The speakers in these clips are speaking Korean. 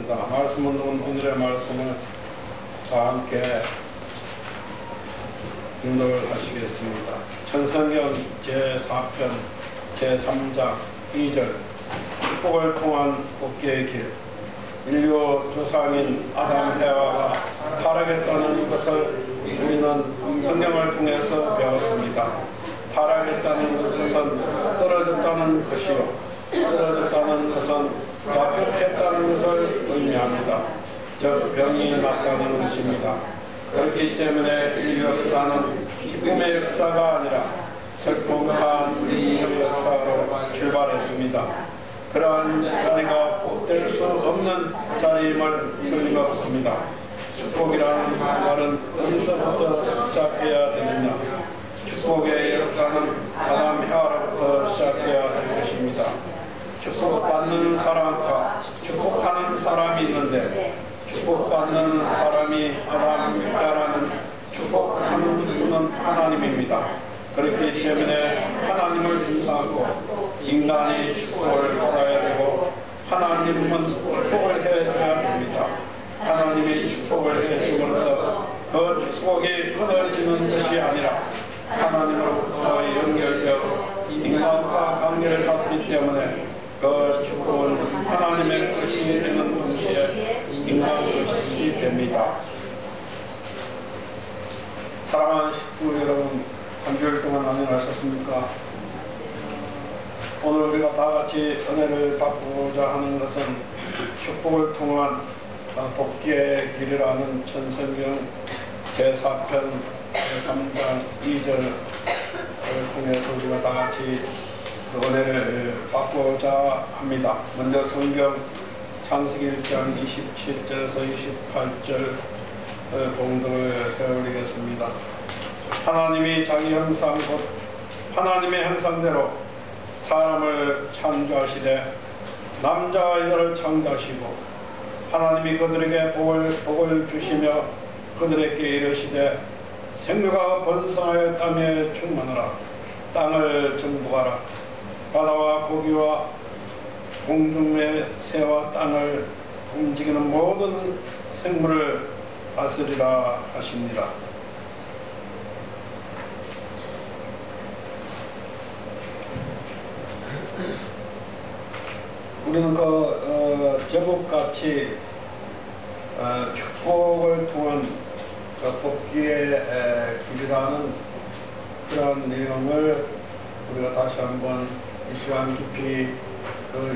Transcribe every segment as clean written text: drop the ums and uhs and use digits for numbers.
하겠습니다. 말씀은 오늘의 말씀을 다 함께 인도를 하시겠습니다. 천성경 제4편 제3장 2절 축복을 통한 복귀의 길. 인류 조상인 아담 해와가 타락했다는 것을 우리는 성경을 통해서 배웠습니다. 타락했다는 것은 떨어졌다는 것이요, 떨어졌다는 것은 약속했다는 것을 의미합니다. 즉 병이 났다는 것입니다. 그렇기 때문에 인류 역사는 기쁨의 역사가 아니라 슬픔과 눈물의 역사로 출발했습니다. 그러한 자리가 될 수 없는 자리임을 틀림없습니다. 축복이라는 말은 어디서부터 시작해야 되느냐? 축복의 역사는 아담 해와로부터 시작해야 될 것입니다. 축복받는 사람과 축복하는 사람이 있는데 축복받는 사람이 아담이라는 축복하는 분은 하나님입니다. 그렇기 때문에 하나님을 중시하고 인간이 축복을 받아야 되고 하나님은 축복을 해줘야 됩니다. 하나님이 축복을 해줌으로써 그 축복이 끊어지는 것이 아니라 하나님으로부터 연결되어 인간과 관계를 갖기 때문에 그 축복은 하나님의 것이 되는 동시에 인간의 것이 됩니다. 사랑하는 식구 여러분, 한 주일 동안 안녕하셨습니까? 오늘 우리가 다 같이 은혜를 받고자 하는 것은 축복을 통한 복귀의 길이라는 천성경 제4편 제3장 2절을 통해서 우리가 다 같이 은혜를 받고자 합니다. 먼저 성경 창세기 1장 27절에서 28절 봉독을 해올리겠습니다. 하나님이 자기 형상 곧 하나님의 형상대로 사람을 창조하시되 남자와 여자를 창조하시고 하나님이 그들에게 복을 주시며 그들에게 이르시되 생육하고 번성하여 땅에 충만하라. 땅을 정복하라. 바다와 고기와 공중의 새와 땅을 움직이는 모든 생물을 다스리라 하시니라. 우리는 제목같이 축복을 통한 복귀의 길이라는 그런 내용을 우리가 다시 한번 이 시간 깊이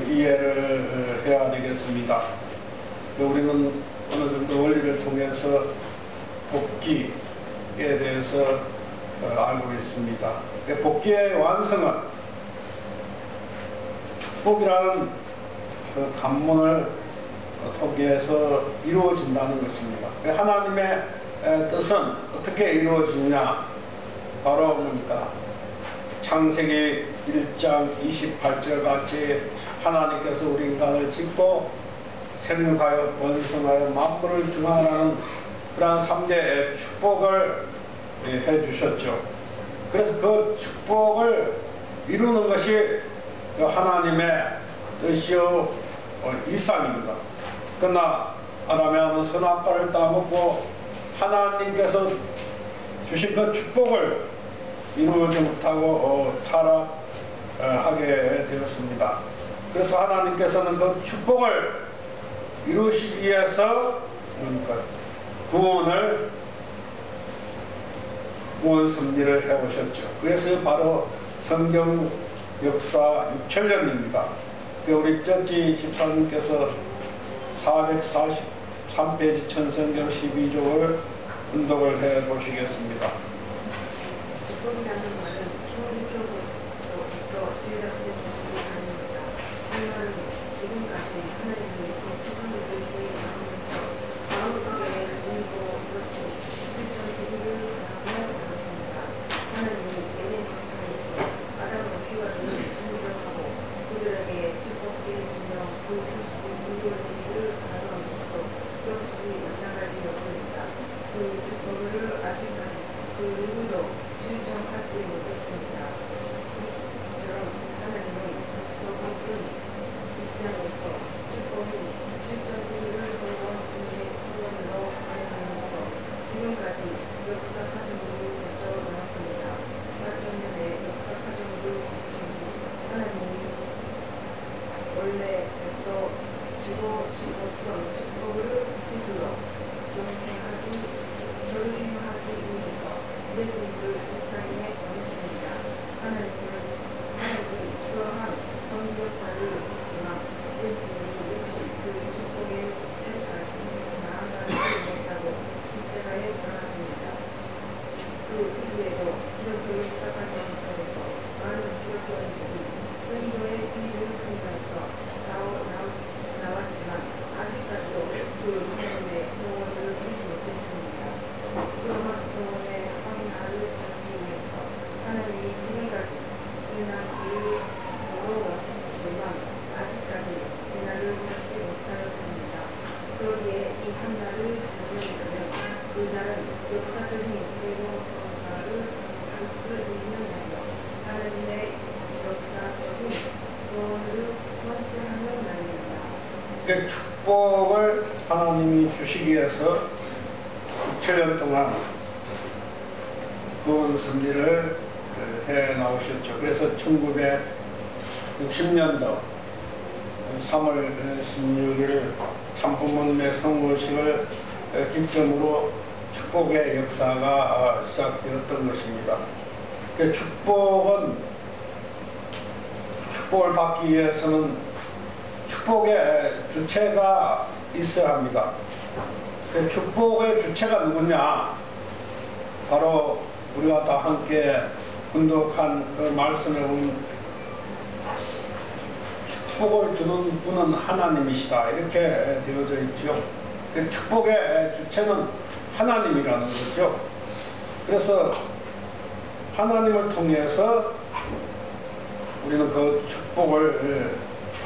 이해를 해야 되겠습니다. 우리는 어느 정도 원리를 통해서 복귀에 대해서 알고 있습니다. 복귀의 완성은 축복이라는 그 관문을 통해서 이루어진다는 것입니다. 하나님의 뜻은 어떻게 이루어지냐? 바로 뭡니까? 창세기 1장 28절 같이 하나님께서 우리 인간을 짓고 생육하여 번성하여 만물을 중화하는 그러한 3대의 축복을 해주셨죠. 그래서 그 축복을 이루는 것이 하나님의 뜻이요 일상입니다. 그러나 아담이 하는 선악과를 따먹고 하나님께서 주신 그 축복을 이루지 못하고 타락하게 되었습니다. 그래서 하나님께서는 그 축복을 이루시기 위해서 구원 섭리를 해오셨죠. 그래서 바로 성경 역사 6천년입니다. 우리 쩌지 집사님께서 443페이지 천성경 12조를 운동을 해 보시겠습니다. 축복이라는 말은 기본적으로부터 시작된 것이 아닙니다. 이 말은 지금까지 하나님이 조상들에게 나오면서 마음속에 가지고 이것이 실천되기를 바라고 하셨습니다. 하나님이 에덴 동산에서 아담과 하와를 창조하고 그들에게 축복해 주며 그 뜻이 이루어지기를 바라던 것도 역시 마찬가지였습니다. 그 축복을 아직까지 그 의미로 실천하지 못했습니다. 이처럼 하나님은 더 높은 입장에서 축복이 역사 파종으로 펼쳐나갔습니다. 4천년의 역사 파종으로 거치니 하나님이 원래부터 주고 싶었던 축복을 지불로 결행하기 위해서 예수님을 이 땅에 보냈습니다. 하나님은 그러한 선교사를 했지만 예수님이 역시 그 축복의 자리까지 나아가지 못하고 십자가에 돌아갔습니다. 그 이후에도 기독교 역사 과정 속에서 많은 기독교인들이 선교의 길을 통해서 나왔지만 아직까지도 그 하나님의 소원을 이루지 못했습니다. 그러한 소원의 확나를 찾기 위해서 하나님이 지금까지 지난 길을 걸어왔지만 아직까지 그날을 찾지 못하였습니다. 그러기에 이 한날을 찾으려면 그날은 역사적인 대로 성사를 할 수 있느냐며 하나님의 역사적인 소원을 성취하는 날입니다. 그 축복을 하나님이 주시기 위해서 6천년 동안 구원 섭리를 해 나오셨죠. 그래서 1960년도 3월 16일 참부모님의 성호식을 기점으로 축복의 역사가 시작되었던 것입니다. 축복을 받기 위해서는 축복의 주체가 있어야 합니다. 축복의 주체가 누구냐? 바로 우리가 다 함께 분독한 그 말씀에 보면 축복을 주는 분은 하나님이시다 이렇게 되어져 있죠. 축복의 주체는 하나님이라는 거죠. 그래서 하나님을 통해서 우리는 그 축복을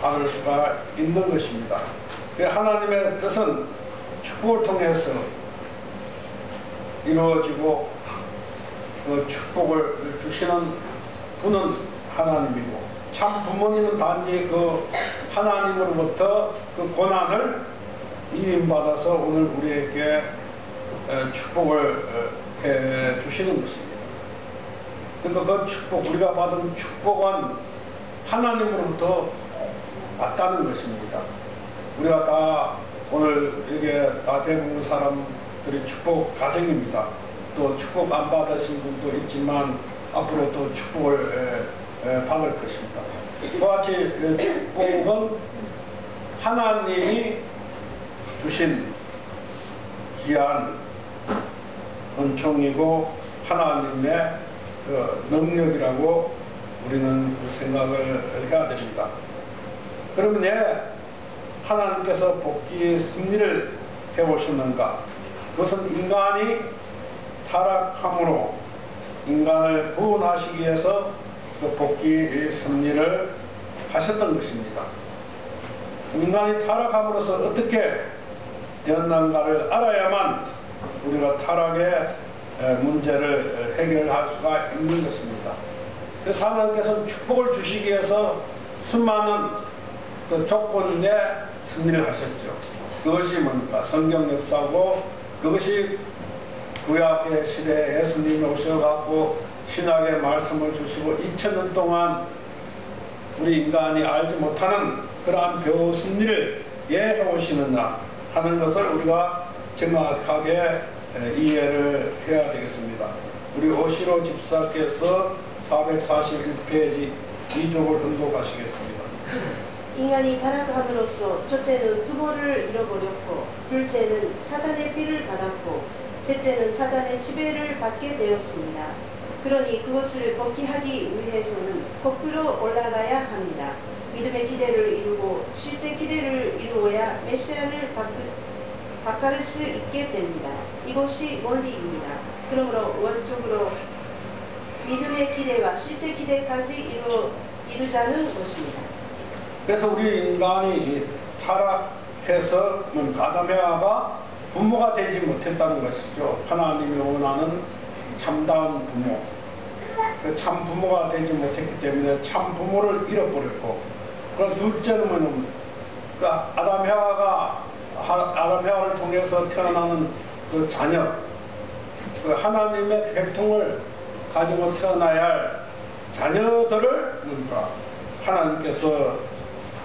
받을 수가 있는 것입니다. 하나님의 뜻은 축복을 통해서 이루어지고 그 축복을 주시는 분은 하나님이고 참 부모님은 단지 그 하나님으로부터 그 고난을 이임받아서 오늘 우리에게 축복을 해 주시는 것입니다. 그러니까 그 축복, 우리가 받은 축복은 하나님으로부터 왔다는 것입니다. 우리가 다 오늘 이게 다 대부분 사람들이 축복 가정입니다. 또 축복 안 받으신 분도 있지만 앞으로 또 축복을 받을 것입니다. 그와 같이 축복은 하나님이 주신 귀한 은총이고 하나님의 능력이라고 우리는 생각을 해야 됩니다. 그러면 왜 하나님께서 복귀의 섭리를 해오셨는가? 그것은 인간이 타락함으로 인간을 구원하시기 위해서 그 복귀의 섭리를 하셨던 것입니다. 인간이 타락함으로써 어떻게 되었는가를 알아야만 우리가 타락의 문제를 해결할 수가 있는 것입니다. 그래서 하나님께서는 축복을 주시기 위해서 수많은 그 조건에 섭리를 하셨죠. 그것이 뭡니까? 성경 역사고 그것이 구약의 시대에 예수님이 오셔갖고 신학의 말씀을 주시고 2000년 동안 우리 인간이 알지 못하는 그러한 배우 섭리를 왜 해오시느냐 하는 것을 우리가 정확하게 이해를 해야 되겠습니다. 우리 오시로 집사께서 441페이지 2쪽을 등록하시겠습니다. 인간이 타락함으로써 첫째는 부모를 잃어버렸고 둘째는 사단의 피를 받았고 셋째는 사단의 지배를 받게 되었습니다. 그러니 그것을 벗기하기 위해서는 거꾸로 올라가야 합니다. 믿음의 기대를 이루고 실제 기대를 이루어야 메시아를 바꿀 수 있게 됩니다. 이것이 원리입니다. 그러므로 원적으로 믿음의 기대와 실제 기대까지 이루자는 것입니다. 그래서 우리 인간이 타락해서 아담에와가 부모가 되지 못했다는 것이죠. 하나님이 원하는 참다운 부모, 참 부모가 되지 못했기 때문에 참 부모를 잃어버렸고, 그리고 둘째는 아담 헤와를 통해서 태어나는 그 자녀, 그 하나님의 혈통을 가지고 태어나야 할 자녀들을 그러니까 하나님께서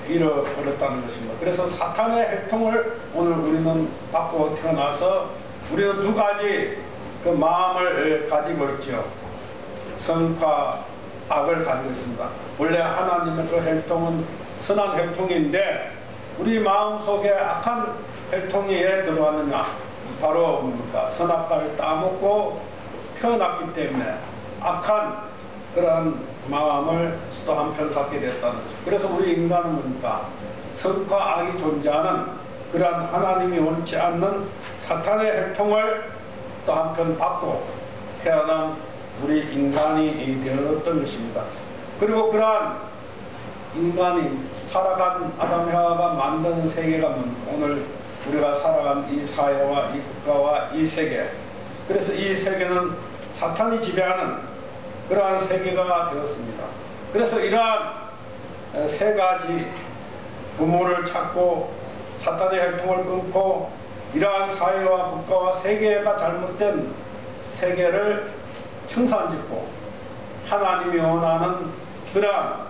잃어버렸다는 것입니다. 그래서 사탄의 혈통을 오늘 우리는 받고 태어나서 우리는 두 가지 그 마음을 가지고 있죠. 선과 악을 가지고 있습니다. 원래 하나님의 그 혈통은 선한 혈통인데 우리 마음속에 악한 혈통이 왜 들어왔느냐? 바로 뭡니까? 선악과를 따먹고 태어났기 때문에 악한 그러한 마음을 또 한편 갖게 됐다는 것입니다. 그래서 우리 인간은 뭡니까? 선과 악이 존재하는 그러한 하나님이 원치 않는 사탄의 혈통을 또 한편 받고 태어난 우리 인간이 되었던 것입니다. 그리고 그러한 인간이 살아간 아담 헤와가 만드는 세계가 오늘 우리가 살아간 이 사회와 이 국가와 이 세계, 그래서 이 세계는 사탄이 지배하는 그러한 세계가 되었습니다. 그래서 이러한 세 가지 부모를 찾고 사탄의 혈통을 끊고 이러한 사회와 국가와 세계가 잘못된 세계를 청산짓고 하나님이 원하는 그러한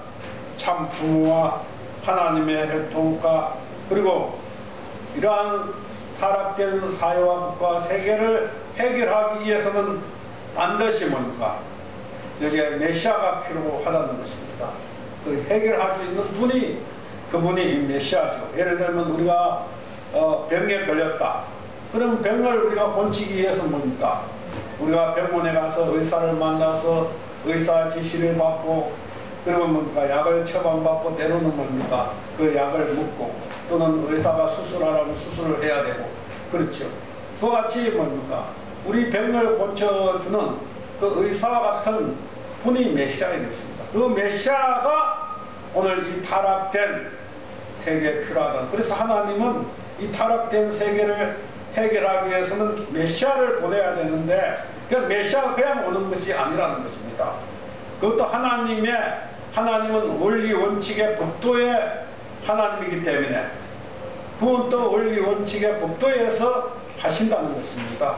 참 부모와 하나님의 혈통과 그리고 이러한 타락된 사회와 국가와 세계를 해결하기 위해서는 반드시 뭡니까? 여기에 메시아가 필요하다는 것입니다. 그 해결할 수 있는 분이 그분이 이 메시아죠. 예를 들면 우리가 병에 걸렸다. 그럼 병을 우리가 고치기 위해서 뭡니까? 우리가 병원에 가서 의사를 만나서 의사 지시를 받고 그리고 뭡니까? 약을 처방받고 때로는 뭡니까? 그 약을 먹고 또는 의사가 수술하라면 수술을 해야 되고 그렇죠. 그와 같이 뭡니까? 우리 병을 고쳐주는 그 의사와 같은 분이 메시아인 것입니다. 그 메시아가 오늘 이 타락된 세계에 필요하다. 그래서 하나님은 이 타락된 세계를 해결하기 위해서는 메시아를 보내야 되는데 그 메시아가 그냥 오는 것이 아니라는 것입니다. 그것도 하나님은 원리 원칙의 법도의 하나님이기 때문에 그분도 원리 원칙의 법도에서 하신다는 것입니다.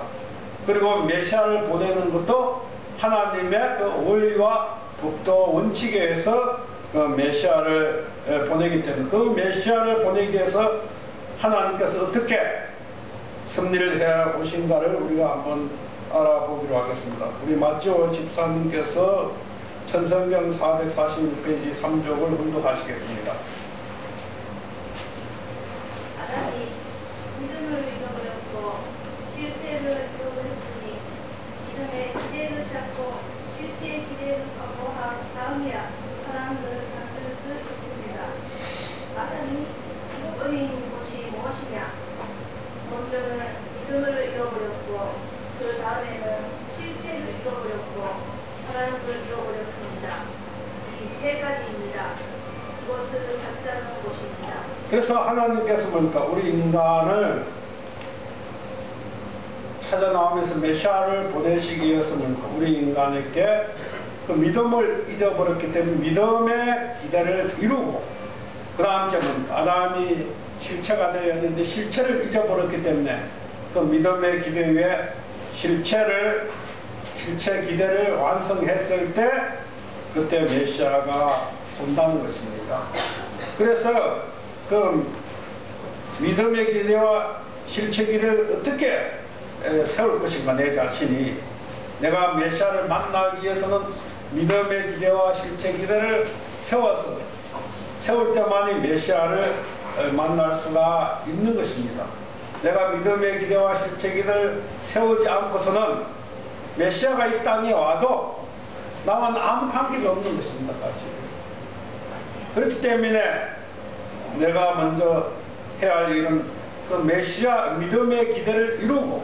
그리고 메시아를 보내는 것도 하나님의 그 원리와 법도 원칙에 의해서 그 메시아를 보내기 때문에 그 메시아를 보내기 위해서 하나님께서 어떻게 섭리를 해 오신가를 우리가 한번 알아보기로 하겠습니다. 우리 마티오 집사님께서 천성경 446페이지 3쪽을 훈독하시겠습니다. 아담이 믿음을 잃어버렸고 실제를 잃어버렸으니 믿음의 기대를 찾고 실제 기대를 확보한 다음이야 사랑을 잠들 수 있습니다. 아담이 잃어버린 것이 무엇이냐? 먼저는 믿음을 잃어버렸고 그 다음에는 실제를 잃어버렸고 사랑을 잃어버렸습니다. 이 세 가지입니다. 그것을 잡자는 것입니다. 그래서 하나님께서 뭡니까? 우리 인간을 찾아 나오면서 메시아를 보내시기 위해서 뭡니까? 우리 인간에게 그 믿음을 잃어버렸기 때문에 믿음의 기대를 이루고 그 다음 뭡니까? 아담이 실체가 되었는데 실체를 잊어버렸기 때문에 그 믿음의 기대 위에 실체 기대를 완성했을 때 그때 메시아가 온다는 것입니다. 그래서 그 믿음의 기대와 실체 기대를 어떻게 세울 것인가 내 자신이 내가 메시아를 만나기 위해서는 믿음의 기대와 실체 기대를 세울 때만이 메시아를 만날 수가 있는 것입니다. 내가 믿음의 기대와 실체 기대를 세우지 않고서는 메시아가 이 땅에 와도 나와는 아무 관계가 없는 것입니다. 사실. 그렇기 때문에 내가 먼저 해야 할 일은 그 메시아 믿음의 기대를 이루고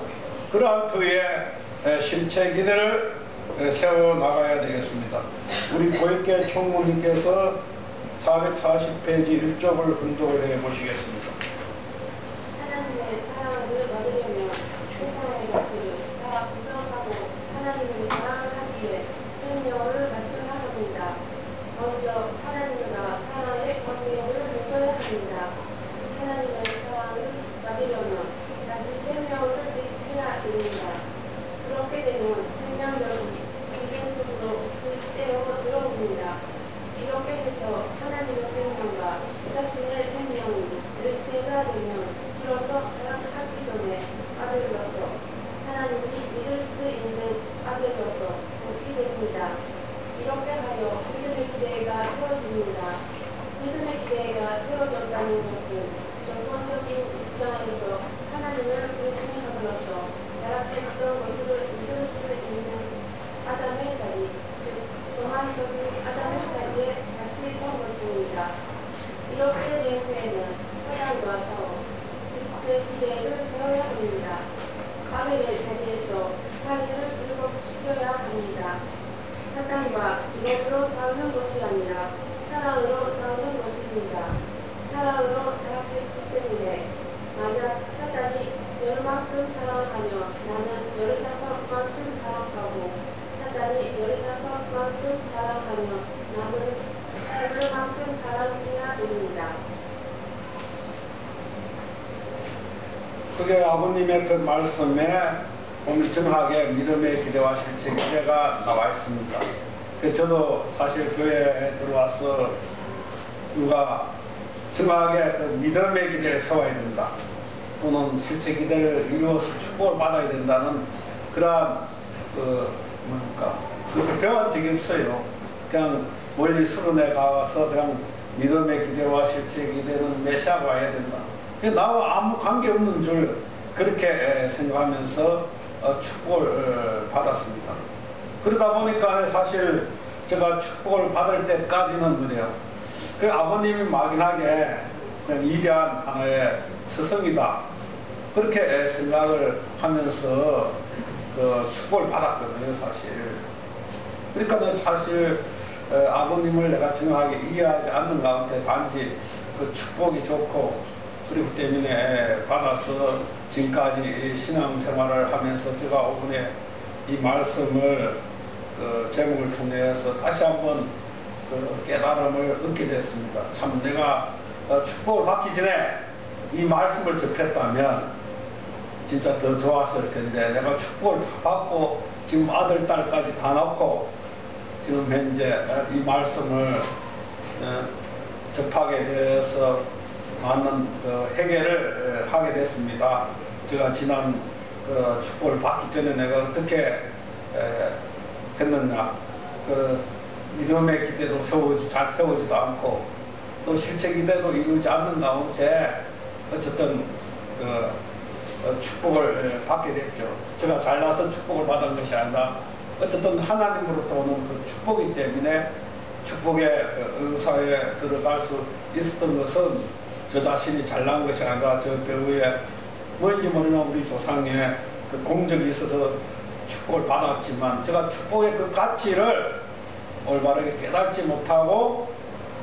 그러한 후에 실체 기대를 세워나가야 되겠습니다. 우리 고익계 총무님께서 440페이지 1쪽을 훈독을 해보시겠습니다. 하나님의 사랑을 받으려면 세상의 것을 다 부정하고 하나님을 사랑하기에 생명을 간청하렵니다. 먼저 하나님과 사랑의 권능을 믿어야 합니다. 하나님의 사랑을 받으려면 자기 생명을 드려야 됩니다. 그렇게 되면 기대를 세워야 합니다. 바벨의 자리에서 자리를 즐겁시켜야 합니다. 사탄과 직업으로 싸우는 것이 아니라 사랑으로 싸우는 것입니다. 사랑으로 타락했기 때문에 만약 사탄이 열만큼 사랑하며 나는 15만큼 사랑하고 사탄이 15만큼 사랑하며 나는 20만큼 사랑해야 됩니다. 그게 아버님의 그 말씀에 공정하게 믿음의 기대와 실제 기대가 나와 있습니다. 저도 사실 교회에 들어와서 누가 정확하게 그 믿음의 기대를 세워야 된다, 또는 실제 기대를 이루어서 축복을 받아야 된다는 그러한 그것을 배운 적이 없어요. 그냥 멀리 수련회 가서 그냥 믿음의 기대와 실제 기대는 메시아가 와야 된다, 나와 아무 관계없는 줄 그렇게 생각하면서 축복을 받았습니다. 그러다 보니까 사실 제가 축복을 받을 때까지는 그래요. 그 아버님이 막연하게 그냥 위대한 하나의 스승이다, 그렇게 생각을 하면서 그 축복을 받았거든요, 사실. 그러니까 사실 아버님을 내가 정확하게 이해하지 않는 가운데 단지 그 축복이 좋고 그렇기 때문에 받아서 지금까지 신앙생활을 하면서 제가 오늘 이 말씀을 제목을 통해서 다시 한번 그 깨달음을 얻게 됐습니다. 참 내가 축복을 받기 전에 이 말씀을 접했다면 진짜 더 좋았을 텐데, 내가 축복을 다 받고 지금 아들, 딸까지 다 낳고 지금 현재 이 말씀을 접하게 되어서 많은 해결을 하게 됐습니다. 제가 지난 축복을 받기 전에 내가 어떻게 했느냐, 믿음의 기대도 잘 세우지도 않고 또 실제 기대도 이루지 않는 가운데 어쨌든 축복을 받게 됐죠. 제가 잘나서 축복을 받은 것이 아니라 어쨌든 하나님으로부터 오는 그 축복이기 때문에 축복의 은사에 들어갈 수 있었던 것은 저 자신이 잘난 것이 아니라 저 배우의 뭔지 모르는 우리 조상의 그 공적이 있어서 축복을 받았지만, 제가 축복의 그 가치를 올바르게 깨닫지 못하고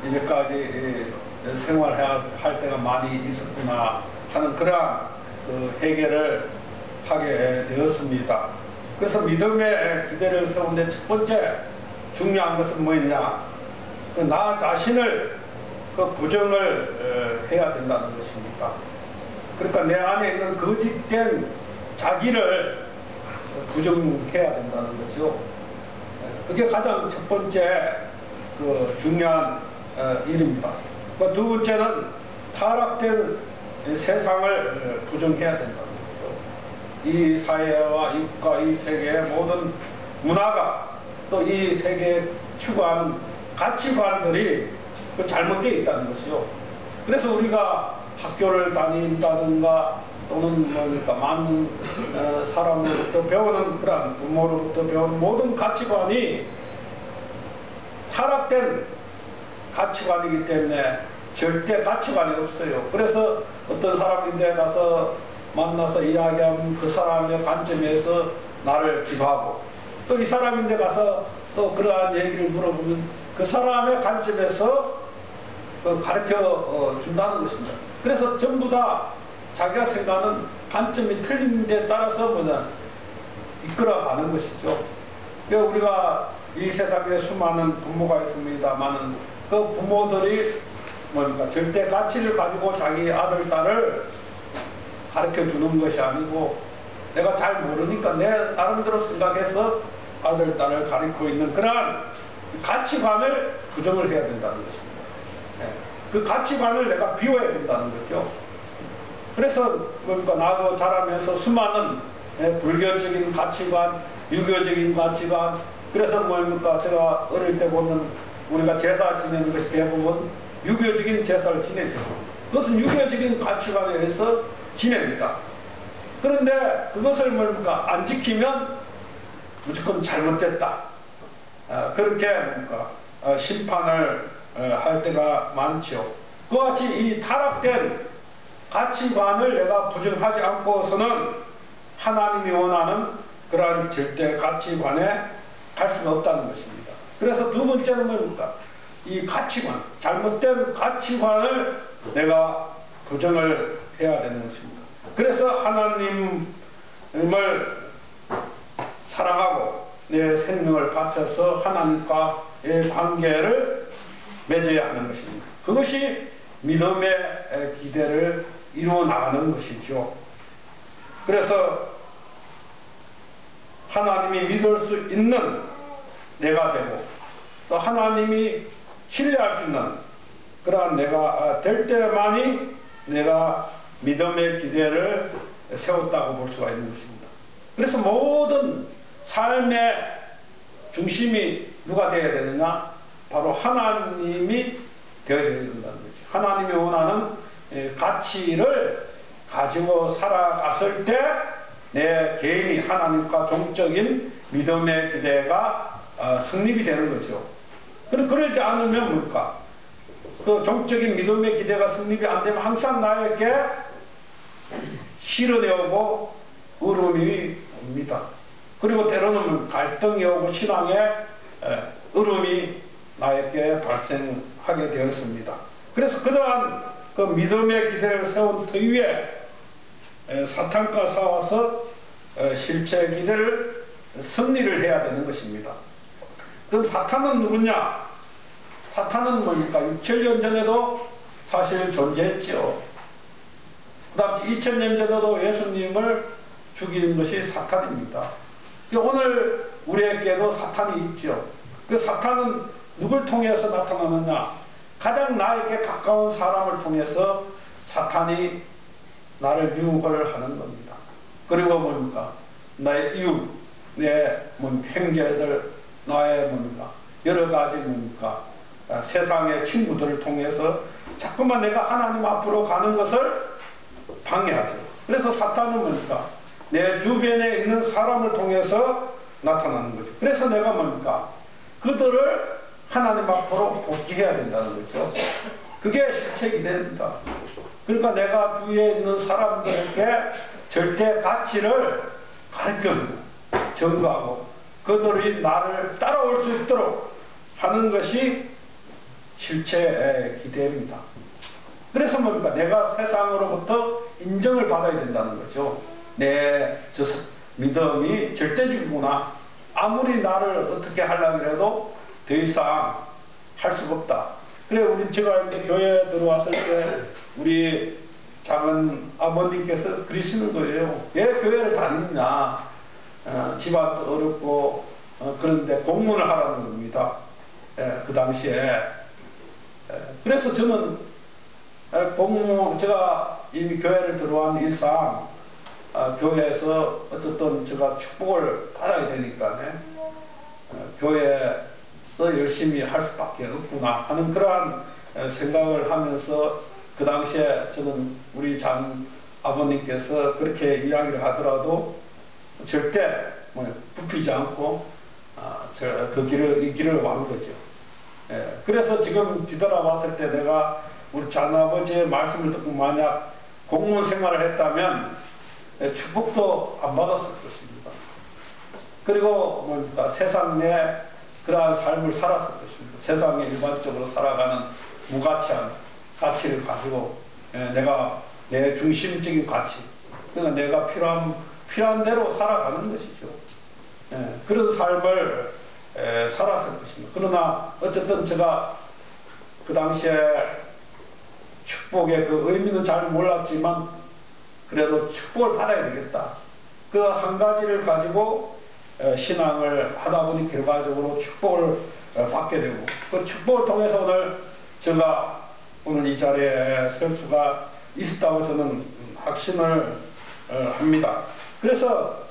이제까지 생활해야 할 때가 많이 있었구나 하는 그러한 그 해결을 하게 되었습니다. 그래서 믿음의 기대를 세우는데 첫 번째 중요한 것은 뭐였냐, 나 자신을 부정을 해야 된다는 것입니다. 그러니까 내 안에 있는 거짓된 자기를 부정해야 된다는 거죠. 그게 가장 첫 번째 중요한 일입니다. 두 번째는 타락된 세상을 부정해야 된다는 거죠. 이 사회와 이 국가, 이 세계의 모든 문화가 또 이 세계에 추구하는 가치관들이 잘못되어 있다는 것이죠. 그래서 우리가 학교를 다닌다든가 또는 많은 사람으로부터 배우는 그런 부모로부터 배우는 모든 가치관이 타락된 가치관이기 때문에 절대 가치관이 없어요. 그래서 어떤 사람인데 가서 만나서 이야기하면 그 사람의 관점에서 나를 비하고, 또 이 사람인데 가서 또 그러한 얘기를 물어보면 그 사람의 관점에서 가르쳐 준다는 것입니다. 그래서 전부 다 자기가 생각하는 관점이 틀린 데 따라서 이끌어가는 것이죠. 우리가 이 세상에 수많은 부모가 있습니다만은 그 부모들이 절대 가치를 가지고 자기 아들, 딸을 가르쳐 주는 것이 아니고 내가 잘 모르니까 내 나름대로 생각해서 아들, 딸을 가르치고 있는 그러한 가치관을 부정을 해야 된다는 것입니다. 그 가치관을 내가 비워야 된다는 거죠. 그래서 나도 자라면서 수많은 불교적인 가치관, 유교적인 가치관, 그래서 제가 어릴 때 보면 우리가 제사 지내는 것이 대부분 유교적인 제사를 지내죠. 그것은 유교적인 가치관에 의해서 지냅니다. 그런데 그것을 안 지키면 무조건 잘못됐다, 그렇게 심판을 할 때가 많죠. 그와 같이 이 타락된 가치관을 내가 부정하지 않고서는 하나님이 원하는 그러한 절대 가치관에 갈 수가 없다는 것입니다. 그래서 두 번째는 뭡니까? 이 가치관, 잘못된 가치관을 내가 부정을 해야 되는 것입니다. 그래서 하나님을 사랑하고 내 생명을 바쳐서 하나님과의 관계를 맺어야 하는 것입니다. 그것이 믿음의 기대를 이루어 나가는 것이죠. 그래서 하나님이 믿을 수 있는 내가 되고 또 하나님이 신뢰할 수 있는 그러한 내가 될 때만이 내가 믿음의 기대를 세웠다고 볼 수가 있는 것입니다. 그래서 모든 삶의 중심이 누가 되어야 되느냐? 바로 하나님이 되어야 된다는 거죠. 하나님이 원하는 가치를 가지고 살아갔을 때 내 개인이 하나님과 종적인 믿음의 기대가 성립이 되는 거죠. 그러지 않으면 뭘까? 그 종적인 믿음의 기대가 성립이 안 되면 항상 나에게 시련이 오고 어려움이 옵니다. 그리고 때로는 갈등이 오고 신앙의 어려움이 나에게 발생하게 되었습니다. 그래서 그러한 그 믿음의 기대를 세운 터 위에 사탄과 싸워서 실제 기대를 승리를 해야 되는 것입니다. 그럼 사탄은 누구냐? 사탄은 뭡니까? 6,000년 전에도 사실 존재했죠. 그 다음 2,000년 전에도 예수님을 죽이는 것이 사탄입니다. 오늘 우리에게도 사탄이 있죠. 그 사탄은 누굴 통해서 나타나느냐? 가장 나에게 가까운 사람을 통해서 사탄이 나를 유혹을 하는 겁니다. 그리고 뭡니까? 나의 이웃, 내 형제들, 나의 뭡니까? 여러 가지 뭡니까? 세상의 친구들을 통해서 자꾸만 내가 하나님 앞으로 가는 것을 방해하죠. 그래서 사탄은 뭡니까? 내 주변에 있는 사람을 통해서 나타나는 거죠. 그래서 내가 뭡니까? 그들을 하나님 앞으로 복귀해야 된다는 거죠. 그게 실책이 됩니다. 그러니까 내가 주위에 있는 사람들에게 절대 가치를 가르쳐주고 전가하고 그들이 나를 따라올 수 있도록 하는 것이 실체의 기대입니다. 그래서 뭡니까? 내가 세상으로부터 인정을 받아야 된다는 거죠. 내 믿음이 절대적이구나. 아무리 나를 어떻게 하려고 해도 더 이상 할 수가 없다. 그래, 제가 이렇게 교회에 들어왔을 때 우리 작은 아버님께서 그러시는 거예요. 왜 교회를 다니냐? 집안도 어렵고 그런데 공문을 하라는 겁니다. 그 당시에. 그래서 저는 제가 이미 교회를 들어온 일상 교회에서 어쨌든 제가 축복을 받아야 되니까 교회에서 열심히 할 수밖에 없구나 하는 그러한 생각을 하면서 그 당시에 저는 우리 장 아버님께서 그렇게 이야기를 하더라도 절대 굽히지 않고 이 길을 왕 거죠. 그래서 지금 뒤돌아봤을 때 내가 우리 장아버지의 말씀을 듣고 만약 공무원 생활을 했다면 축복도 안 받았을 것입니다. 그리고 세상 내 그러한 삶을 살았을 것입니다. 세상에 일반적으로 살아가는 무가치한 가치를 가지고 내가 내 중심적인 가치, 그러니까 내가 필요한 대로 살아가는 것이죠. 그런 삶을 살았을 것입니다. 그러나 어쨌든 제가 그 당시에 축복의 그 의미는 잘 몰랐지만 그래도 축복을 받아야 되겠다. 그 한 가지를 가지고 신앙을 하다 보니 결과적으로 축복을 받게 되고 그 축복을 통해서 오늘 제가 오늘 이 자리에 설 수가 있었다고 저는 확신을 합니다. 그래서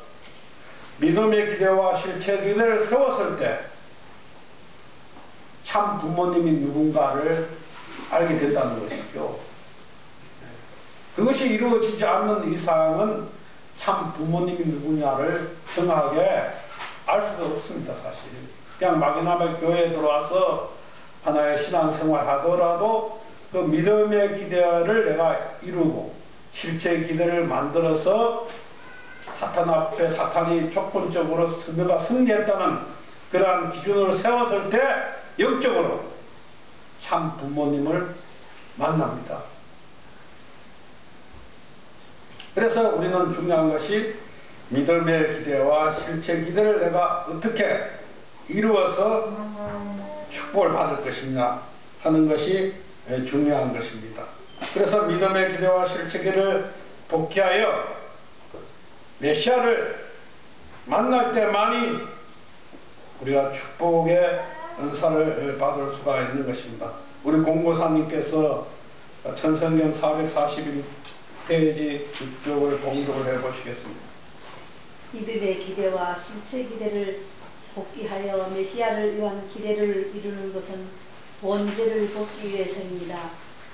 믿음의 기대와 실체 기대를 세웠을 때 참 부모님이 누군가를 알게 된다는 것이죠. 그것이 이루어지지 않는 이상은 참 부모님이 누구냐를 정확하게 알 수가 없습니다. 사실 그냥 막연하게 교회에 들어와서 하나의 신앙생활 하더라도 그 믿음의 기대를 내가 이루고 실제 기대를 만들어서 사탄 앞에 사탄이 조건적으로 내가 승리했다는 그러한 기준을 세웠을 때 영적으로 참 부모님을 만납니다. 그래서 우리는 중요한 것이 믿음의 기대와 실제 기대를 내가 어떻게 이루어서 축복을 받을 것이냐 하는 것이 중요한 것입니다. 그래서 믿음의 기대와 실제 기대를 복귀하여 메시아를 만날 때만이 우리가 축복의 은사를 받을 수가 있는 것입니다. 우리 공고사님께서 천성경 441페이지 이쪽을 공독을 해보시겠습니다. 믿음의 기대와 실체 기대를 복귀하여 메시아를 위한 기대를 이루는 것은 원죄를 벗기 위해서입니다.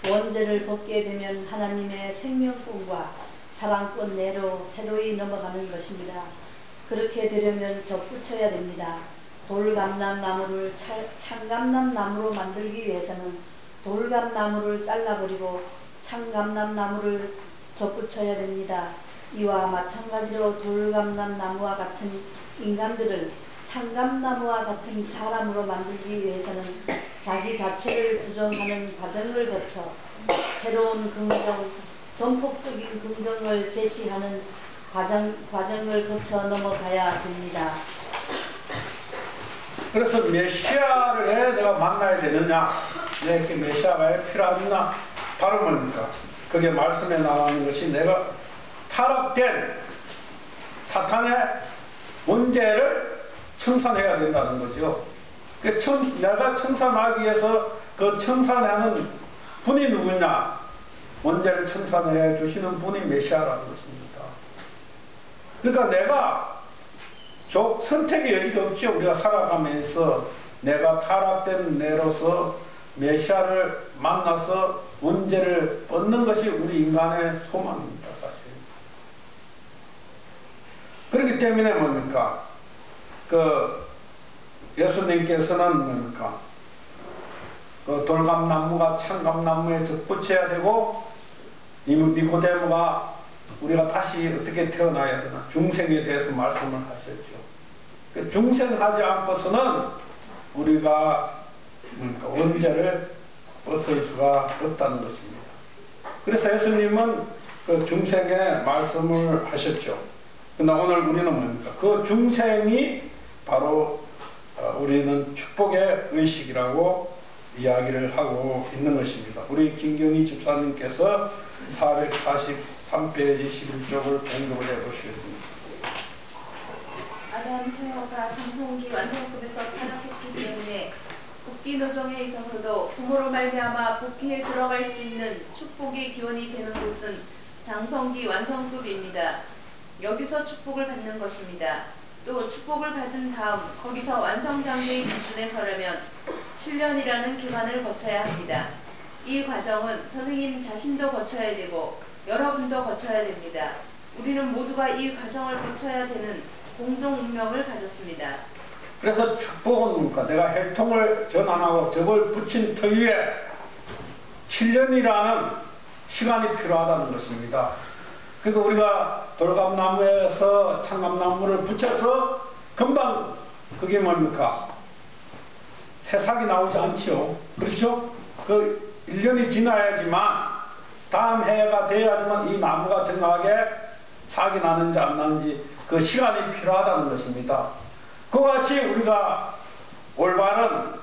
원죄를 벗게 되면 하나님의 생명권과 사랑권 내로 새로이 넘어가는 것입니다. 그렇게 되려면 접붙여야 됩니다. 돌감람나무를 참감람나무로 만들기 위해서는 돌감나무를 잘라버리고 참감람나무를 접붙여야 됩니다. 이와 마찬가지로 돌감람나무와 같은 인간들을 참감나무와 같은 사람으로 만들기 위해서는 자기 자체를 부정하는 과정을 거쳐 새로운 긍정, 전폭적인 긍정을 제시하는 과정을 거쳐 넘어가야 됩니다. 그래서 메시아를 왜 내가 만나야 되느냐? 내게 메시아가 왜 필요하느냐? 바로 뭡니까? 그게 말씀에 나오는 것이 내가 타락된 사탄의 문제를 청산해야 된다는 거죠. 내가 청산하기 위해서 그 청산하는 분이 누구냐? 문제를 청산해 주시는 분이 메시아라는 것입니다. 그러니까 내가 선택의 여지가 없죠. 우리가 살아가면서 내가 타락된 내로서 메시아를 만나서 문제를 얻는 것이 우리 인간의 소망입니다. 사실. 그렇기 때문에 뭡니까? 예수님께서는 뭡니까? 돌감나무가 참감나무에 접붙여야 되고, 니고데모가 우리가 다시 어떻게 태어나야 되나? 중생에 대해서 말씀을 하셨죠. 중생하지 않고서는 우리가 원죄를 벗을 수가 없다는 것입니다. 그래서 예수님은 그 중생의 말씀을 하셨죠. 그러나 오늘 우리는 뭡니까? 그 중생이 바로 우리는 축복의 의식이라고 이야기를 하고 있는 것입니다. 우리 김경희 집사님께서 443페이지 11쪽을 공독을 해보시겠습니다. 아담 헤어가 장성기 완성급에서 타락했기 때문에 복귀 노정에 있어서도 부모로 말미암아 복귀에 들어갈 수 있는 축복의 기원이 되는 곳은 장성기 완성급입니다. 여기서 축복을 받는 것입니다. 또 축복을 받은 다음 거기서 완성장애의 기준에 서려면 7년이라는 기간을 거쳐야 합니다. 이 과정은 선생님 자신도 거쳐야 되고 여러분도 거쳐야 됩니다. 우리는 모두가 이 과정을 거쳐야 되는 공동 운명을 가졌습니다. 그래서 축복은 뭡니까? 내가 혈통을 전환하고 접을 붙인 터위에 7년이라는 시간이 필요하다는 것입니다. 그러니까 우리가 돌감나무에서 참감나무를 붙여서 금방 그게 뭡니까? 새싹이 나오지 않지요. 그렇죠? 그 1년이 지나야지만 다음 해가 돼야지만 이 나무가 정확하게 싹이 나는지 안 나는지 그 시간이 필요하다는 것입니다. 그와 같이 우리가 올바른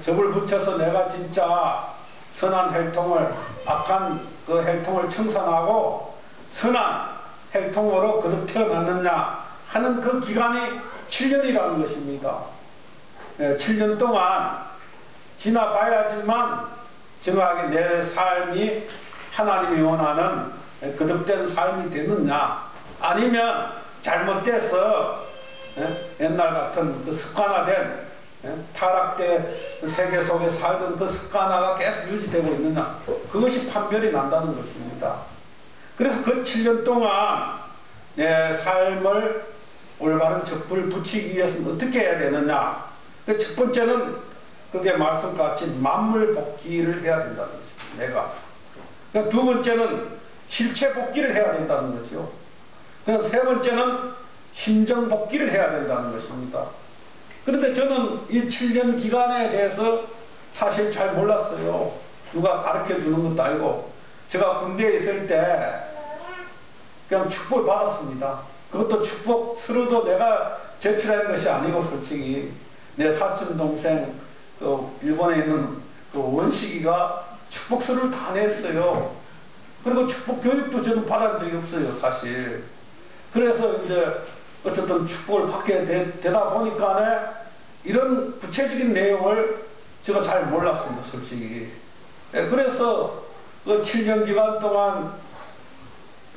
접을 붙여서 내가 진짜 선한 혈통을 악한 그 혈통을 청산하고 선한 혈통으로 거듭 태어났느냐 하는 그 기간이 7년이라는 것입니다. 7년 동안 지나봐야지만 정확하게 내 삶이 하나님이 원하는 거듭된 삶이 되느냐 아니면 잘못돼서 옛날 같은 그 습관화된 타락된 세계 속에 살던 그 습관화가 계속 유지되고 있느냐 그것이 판별이 난다는 것입니다. 그래서 그 7년 동안 내 삶을 올바른 접을 붙이기 위해서는 어떻게 해야 되느냐 그 첫 번째는 그게 말씀같이 만물 복귀를 해야 된다는 것입니다. 내가 두 번째는 실체 복귀를 해야 된다는 거죠. 그래서 세 번째는 심정 복귀를 해야 된다는 것입니다. 그런데 저는 이 7년 기간에 대해서 사실 잘 몰랐어요. 누가 가르쳐 주는 것도 아니고, 제가 군대에 있을 때 그냥 축복을 받았습니다. 그것도 축복서로도 내가 제출한 것이 아니고, 솔직히 내 사촌 동생 일본에 있는 그 원식이가 축복서를 다 냈어요. 그리고 축복 교육도 저는 받은 적이 없어요, 사실. 그래서 이제 어쨌든 축복을 받게 되다 보니까 이런 구체적인 내용을 제가 잘 몰랐습니다, 솔직히. 그래서 그 7년 기간 동안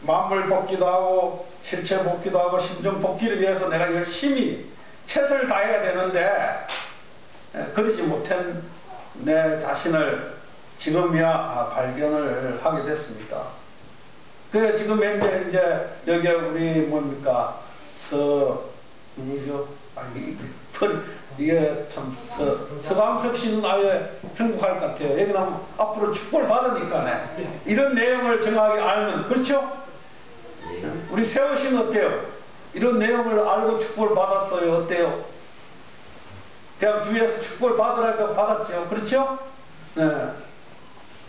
만물 복귀도 하고 실체 복귀도 하고 심정 복귀를 위해서 내가 열심히 최선을 다해야 되는데, 그러지 못한 내 자신을 지금이야 발견을 하게 됐습니다. 그래 지금 이제 여기 우리 뭡니까 누구죠? 아니 이게 참 서광석 씨는 아예 행복할 것 같아요. 여기는 앞으로 축복을 받으니까 이런 내용을 정확하게 알면, 그렇죠? 우리 세호 씨는 어때요? 이런 내용을 알고 축복을 받았어요. 어때요? 그냥 주위에서 축복을 받으라니까 받았죠. 그렇죠? 네.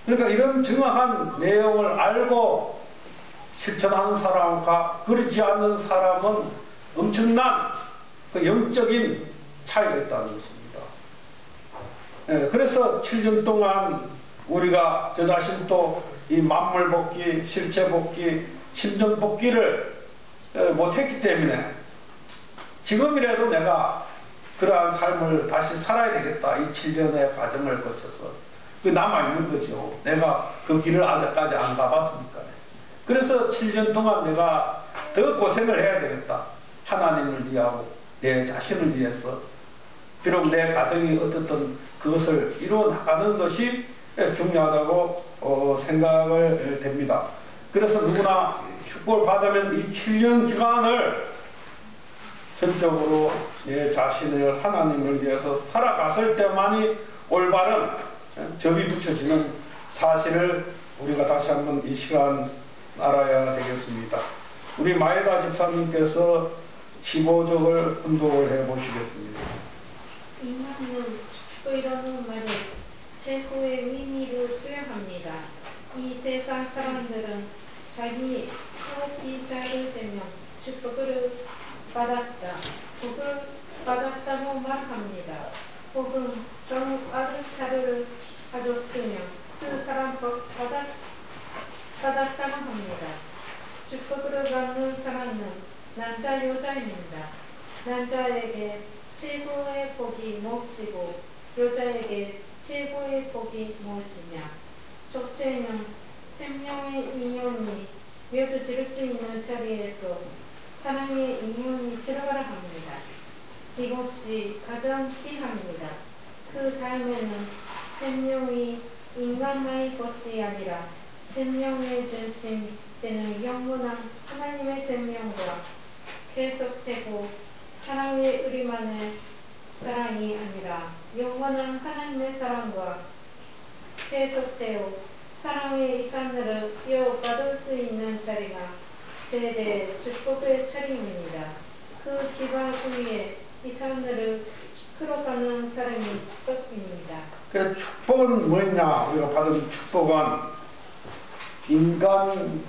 그러니까 이런 정확한 내용을 알고 실천하는 사람과 그러지 않는 사람은 엄청난 그 영적인 차이가 있다는 것입니다. 네. 그래서 7년 동안 우리가 저 자신도 이 만물 복귀, 실체 복귀, 심정 복귀를 못했기 때문에 지금이라도 내가 그러한 삶을 다시 살아야 되겠다. 이 7년의 과정을 거쳐서. 그 남아있는 거죠. 내가 그 길을 아직까지 안 가봤으니까. 그래서 7년 동안 내가 더 고생을 해야 되겠다. 하나님을 위하고 내 자신을 위해서. 비록 내 가정이 어떻든 그것을 이루어 나가는 것이 중요하다고 생각을 됩니다. 그래서 누구나 축복을 받으면 이 7년 기간을 전적으로 내 자신을 하나님을 위해서 살아갔을 때만이 올바른 접이 붙여지는 사실을 우리가 다시 한번 이 시간 알아야 되겠습니다. 우리 마에다 집사님께서 15적을 혼독을 해 보시겠습니다. 인간은 축복이라는 말에 최고의 의미를 수행합니다. 이 세상 사람들은 자기 사업이 잘 되면 축복을 받았다, 복을 받았다고 말합니다. 혹은 좀 아들 자료를 가졌으면 그 사람 복 받았다고 합니다. 축복을 받는 사람은 남자 여자입니다. 남자에게 최고의 복이 무엇이고 여자에게 최고의 복이 무엇이냐? 첫째는 생명의 인연이 맺어질 수 있는 자리에서 사랑의 인연이 들어가라 합니다. 이것이 가장 귀합니다. 그 다음에는 생명이 인간만의 것이 아니라 생명의 중심 되는 영원한 하나님의 생명과 계속되고 사랑의 우리만의 사랑이 아니라 영원한 하나님의 사랑과 계속되어 사랑의 이산을 이어받을 수 있는 자리가 최대 축복의 자리입니다. 그 기반 위에 이산을 끌어가는 사람이 축복입니다. 그 축복은 뭐냐? 우리가 받은 축복은 인간은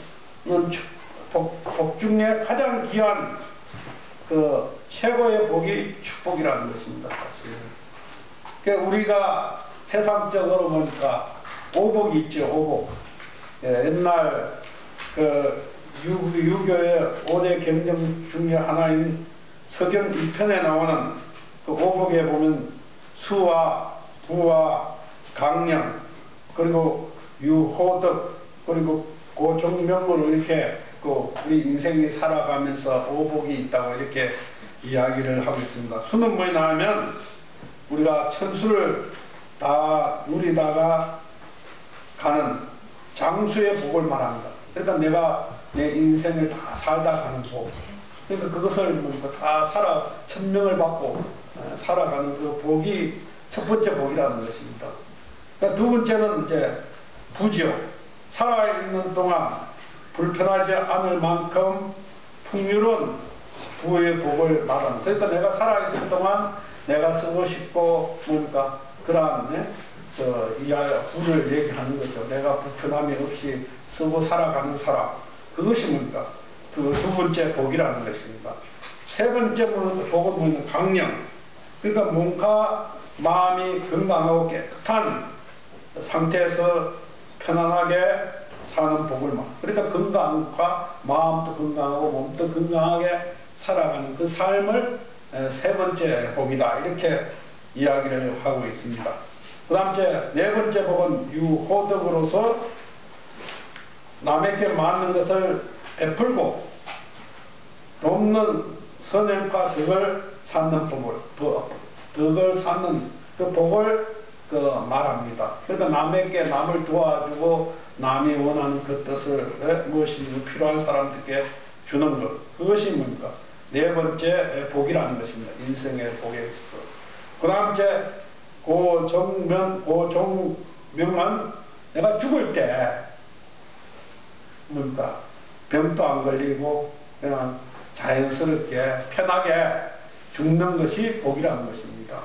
복 중에 가장 귀한 그 최고의 복이 축복이라는 것입니다. 사실. 그러니까 우리가 세상적으로 보니까 오복이 있죠. 오복. 옛날 그 유교의 5대 경전 중에 하나인 서경 2편에 나오는 그 오복에 보면 수와 부와 강령 그리고 유호덕 그리고 고종명으로 이렇게 그 우리 인생이 살아가면서 오복이 있다고 이렇게 이야기를 하고 있습니다. 수는 뭐냐 하면 우리가 천수를 다 누리다가 가는 장수의 복을 말합니다. 그러니까 내가 내 인생을 다 살다 가는 복. 그러니까 그것을 다 천명을 받고 살아가는 그 복이 첫 번째 복이라는 것입니다. 그러니까 두 번째는 이제 부지요. 살아있는 동안 불편하지 않을 만큼 풍요로운 부의 복을 말하는. 그러니까 내가 살아있을 동안 내가 쓰고 싶고 뭡니까 그러한 부를 얘기하는 거죠. 내가 불편함이 없이 쓰고 살아가는 사람. 그것이 뭡니까 두 번째 복이라는 것입니다. 세 번째 복은 뭐냐 강령. 그러니까 몸과 마음이 건강하고 깨끗한 상태에서 편안하게 사는 복을 말. 그러니까 건강과 마음도 건강하고 몸도 건강하게 살아가는 그 삶을 세 번째 복이다. 이렇게 이야기를 하고 있습니다. 그 다음째 네 번째 복은 유호덕으로서 남에게 맞는 것을 베풀고 돕는 선행과 덕을 쌓는 덕을 쌓는 그 복을 말합니다. 그러니까 남에게 남을 도와주고 남이 원하는 그 뜻을 무엇이 필요한 사람들께 주는 것. 그것이 뭡니까? 네 번째 복이라는 것입니다. 인생의 복에 있어서. 그 다음째 고종명은 내가 죽을 때 뭡니까? 병도 안 걸리고 그냥 자연스럽게 편하게 죽는 것이 복이라는 것입니다.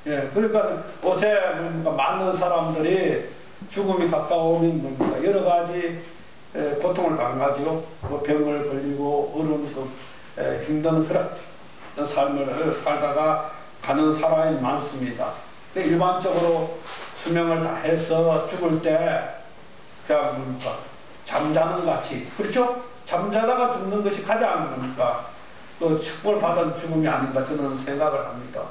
예, 그러니까 옷에 뭡니까? 많은 사람들이 죽음이 가까우면 뭡니까? 여러 가지 고통을 당하죠. 뭐 병을 걸리고 어려운 힘든 그런 삶을 살다가 가는 사람이 많습니다. 일반적으로 수명을 다 해서 죽을 때 그냥 뭡니까? 잠자는 같이, 그렇죠? 잠자다가 죽는 것이 가장 뭡니까? 축복을 받은 죽음이 아닌가 저는 생각을 합니다.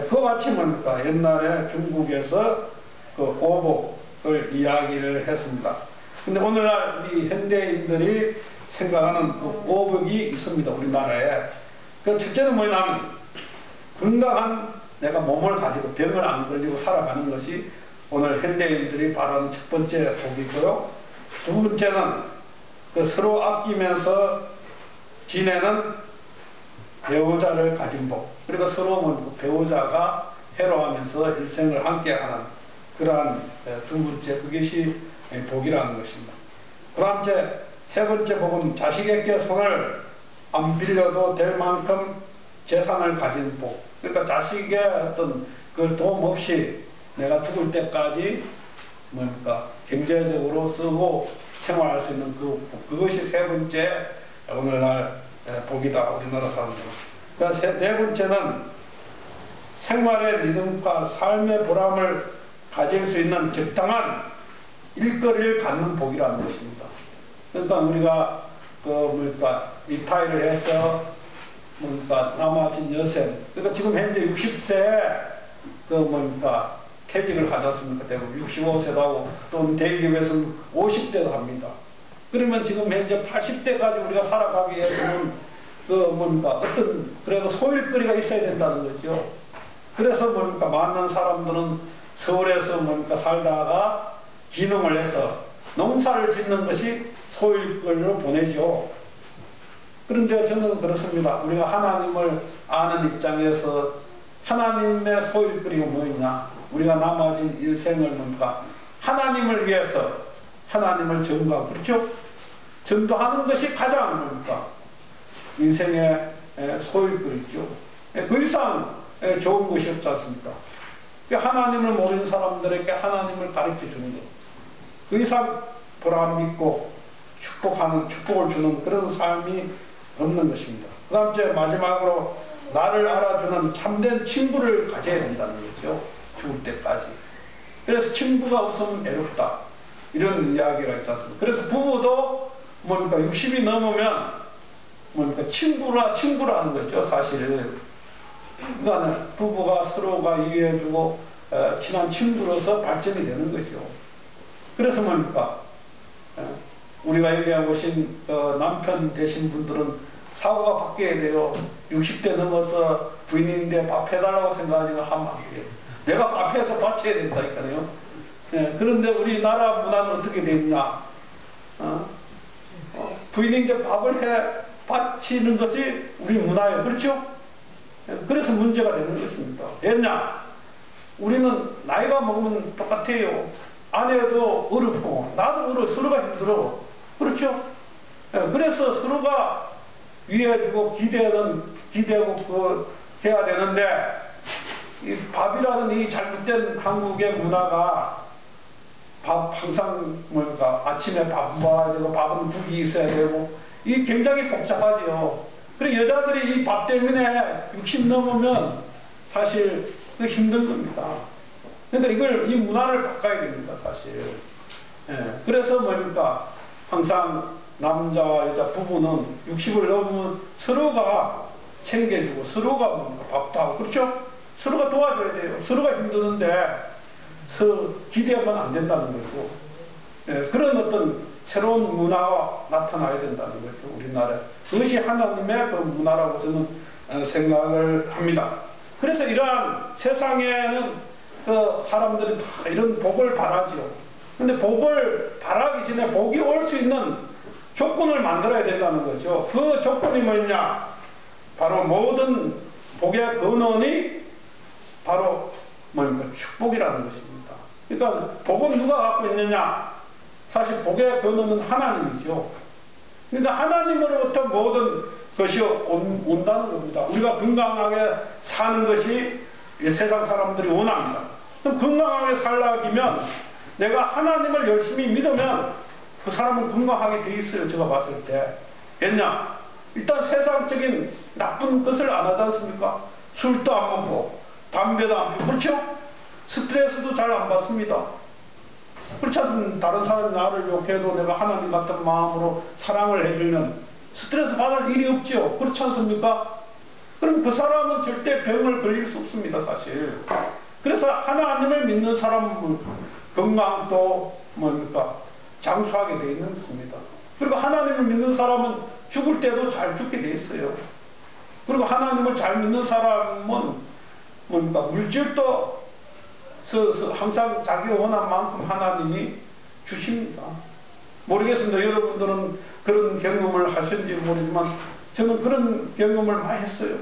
그와 같이 뭡니까? 옛날에 중국에서 그 오복을 이야기를 했습니다. 근데 오늘날 우리 현대인들이 생각하는 그 오복이 있습니다. 우리나라에. 그 첫째는 뭐냐면 건강한 내가 몸을 가지고 병을 안 걸리고 살아가는 것이 오늘 현대인들이 바라는 첫 번째 복이고요. 두 번째는 그 서로 아끼면서 지내는 배우자를 가진 복. 그리고 서로 배우자가 해로하면서 일생을 함께하는 그러한 두 번째 그것이 복이라는 것입니다. 그 다음째 세 번째 복은 자식에게 손을 안 빌려도 될 만큼 재산을 가진 복. 그러니까 자식의 어떤 그 도움 없이 내가 죽을 때까지 뭡니까 경제적으로 쓰고 생활할 수 있는 그것이 세 번째 오늘날 복이다. 우리나라 사람들은. 그러니까 네 번째는 생활의 리듬과 삶의 보람을 가질 수 있는 적당한 일거리를 갖는 복이라는 것입니다. 그러니까 우리가 리타이를 해서 남아진 여생, 그러니까 지금 현재 60세에 퇴직을 하지 않습니까? 대부분 65세도 하고 또 대기업에서는 50대도 합니다. 그러면 지금 현재 80대까지 우리가 살아가기 위해서는 어떤 그래도 소일거리가 있어야 된다는 거죠. 그래서 많은 사람들은 서울에서 살다가 기농을 해서 농사를 짓는 것이 소일거리로 보내죠. 그런데 저는 그렇습니다. 우리가 하나님을 아는 입장에서 하나님의 소일거리가 뭐였냐? 우리가 남아진 일생을 하나님을 위해서 하나님을 전도하고, 그렇죠? 전도하는 것이 가장 인생의 소일거리죠. 그 이상 좋은 것이 없지 않습니까? 하나님을 모르는 사람들에게 하나님을 가르쳐 주는 것. 그 이상 보람 있고 축복을 주는 그런 삶이 없는 것입니다. 그 다음 마지막으로 나를 알아주는 참된 친구를 가져야 된다는 거죠. 죽을 때까지. 그래서 친구가 없으면 외롭다. 이런 이야기가 있지 않습니까? 그래서 부부도 60이 넘으면 친구라는 거죠. 사실. 그러니까 부부가 서로가 이해해주고 친한 친구로서 발전이 되는 거죠. 그래서 우리가 얘기하고 오신 남편 되신 분들은 사고가 바뀌어야 돼요. 60대 넘어서 부인인데 밥 해달라고 생각하지 하면 안 돼요. 내가 밥 해서 바쳐야 된다니까요. 그런데 우리나라 문화는 어떻게 되느냐? 부인인데 밥을 바치는 것이 우리 문화예요. 그렇죠? 그래서 문제가 되는 것입니다. 왜냐? 우리는 나이가 먹으면 똑같아요. 아내도 어렵고 나도 서로가 힘들어. 그렇죠? 그래서 서로가 위해주고 기대하고 해야 되는데, 이 밥이라는 이 잘못된 한국의 문화가 항상 아침에 밥 먹어야 되고 밥은 국이 있어야 되고 이 굉장히 복잡하지요. 그리고 여자들이 이 밥 때문에 60 넘으면 사실 힘든 겁니다. 그러니까 이 문화를 바꿔야 됩니다, 사실. 그래서 항상 남자와 여자 부부는 60을 넘으면 서로가 챙겨주고 서로가 밥도 하고, 그렇죠? 서로가 도와줘야 돼요. 서로가 힘드는데 서로 기대하면 안 된다는 거고, 그런 어떤 새로운 문화가 나타나야 된다는 거죠, 우리나라에. 그것이 하나님의 그 문화라고 저는 생각을 합니다. 그래서 이러한 세상에는 그 사람들이 다 이런 복을 바라지요. 근데 복을 바라기 전에 복이 올 수 있는 조건을 만들어야 된다는 거죠. 그 조건이 뭐냐? 바로 모든 복의 근원이 바로 축복이라는 것입니다. 그러니까 복은 누가 갖고 있느냐? 사실 복의 근원은 하나님이죠. 그러니까 하나님으로부터 모든 것이 온다는 겁니다. 우리가 건강하게 사는 것이 세상 사람들이 원합니다. 그럼 건강하게 살려면 내가 하나님을 열심히 믿으면 그 사람은 건강하게 돼 있어요. 제가 봤을 때. 왜냐? 일단 세상적인 나쁜 것을 안 하지 않습니까? 술도 안 먹고 담배도 안 피우고, 그렇죠? 스트레스도 잘 안 받습니다. 그렇지 않으면 다른 사람이 나를 욕해도 내가 하나님 같은 마음으로 사랑을 해주면 스트레스 받을 일이 없죠. 그렇지 않습니까? 그럼 그 사람은 절대 병을 걸릴 수 없습니다, 사실. 그래서 하나님을 믿는 사람은 건강도 장수하게 되어 있는 것입니다. 그리고 하나님을 믿는 사람은 죽을 때도 잘 죽게 되어 있어요. 그리고 하나님을 잘 믿는 사람은 물질도 항상 자기가 원한 만큼 하나님이 주십니다. 모르겠습니다. 여러분들은 그런 경험을 하셨는지 모르지만 저는 그런 경험을 많이 했어요.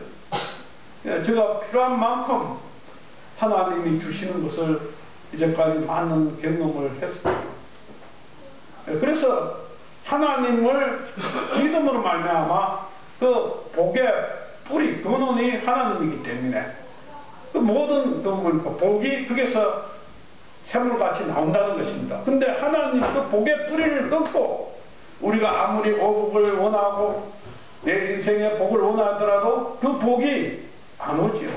제가 필요한 만큼 하나님이 주시는 것을 이제까지 많은 경험을 했습니다. 그래서 하나님을 믿음으로 말미암아 그 복의 뿌리, 근원이 하나님이기 때문에 그 모든 복이 거기서 샘물같이 나온다는 것입니다. 근데 하나님 그 복의 뿌리를 끊고 우리가 아무리 오복을 원하고 내 인생의 복을 원하더라도 그 복이 안 오지요.